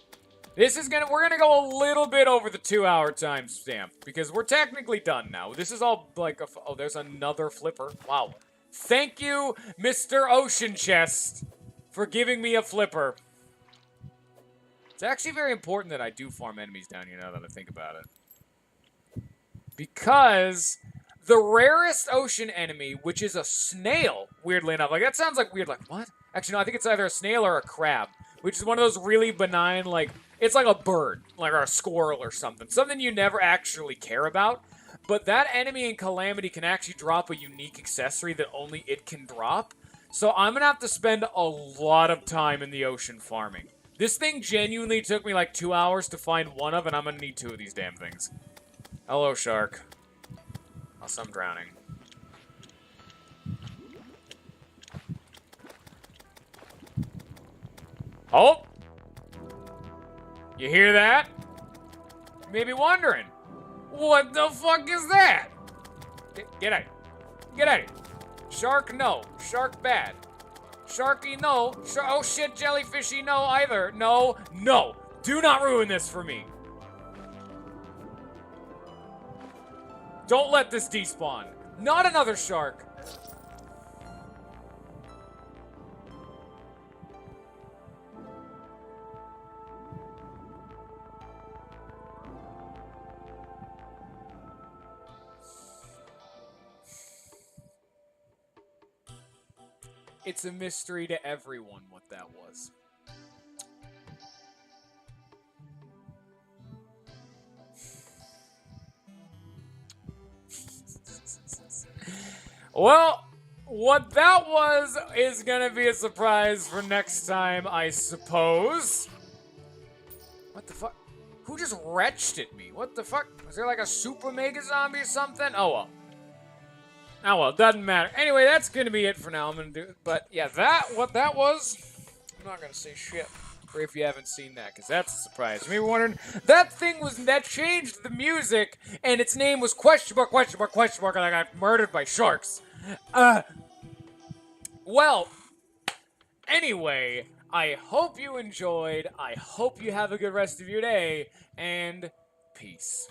this is we're gonna go a little bit over the 2-hour time stamp because we're technically done now. This is all like oh, there's another flipper. Wow. Thank you, Mr. Ocean Chest, for giving me a flipper. It's actually very important that I do farm enemies down here now that I think about it. Because the rarest ocean enemy, which is a snail, weirdly enough. Like, that sounds like weird. Like, what? Actually, no, I think it's either a snail or a crab, which is one of those really benign, like, it's like a bird, like, or a squirrel or something. Something you never actually care about. But that enemy in Calamity can actually drop a unique accessory that only it can drop. So I'm going to have to spend a lot of time in the ocean farming. This thing genuinely took me like 2 hours to find one of, and I'm gonna need 2 of these damn things. Hello, shark. Else I'm drowning. Oh! You hear that? You may be wondering, what the fuck is that? Get out of here. Get out of here. Shark, no. Shark, bad. Sharky, no. Oh shit, jellyfishy, no either. No, no. Do not ruin this for me. Don't let this despawn. Not another shark. It's a mystery to everyone what that was. Well, what that was is gonna be a surprise for next time, I suppose. What the fuck? Who just retched at me? What the fuck? Was there like a super mega zombie or something? Oh well. Oh well, doesn't matter. Anyway, that's gonna be it for now. I'm gonna do it. But yeah, what that was, I'm not gonna say shit. Or if you haven't seen that, because that's a surprise. You may be wondering, that changed the music, and its name was question mark, and I got murdered by sharks. Well, anyway, I hope you enjoyed. I hope you have a good rest of your day, and peace.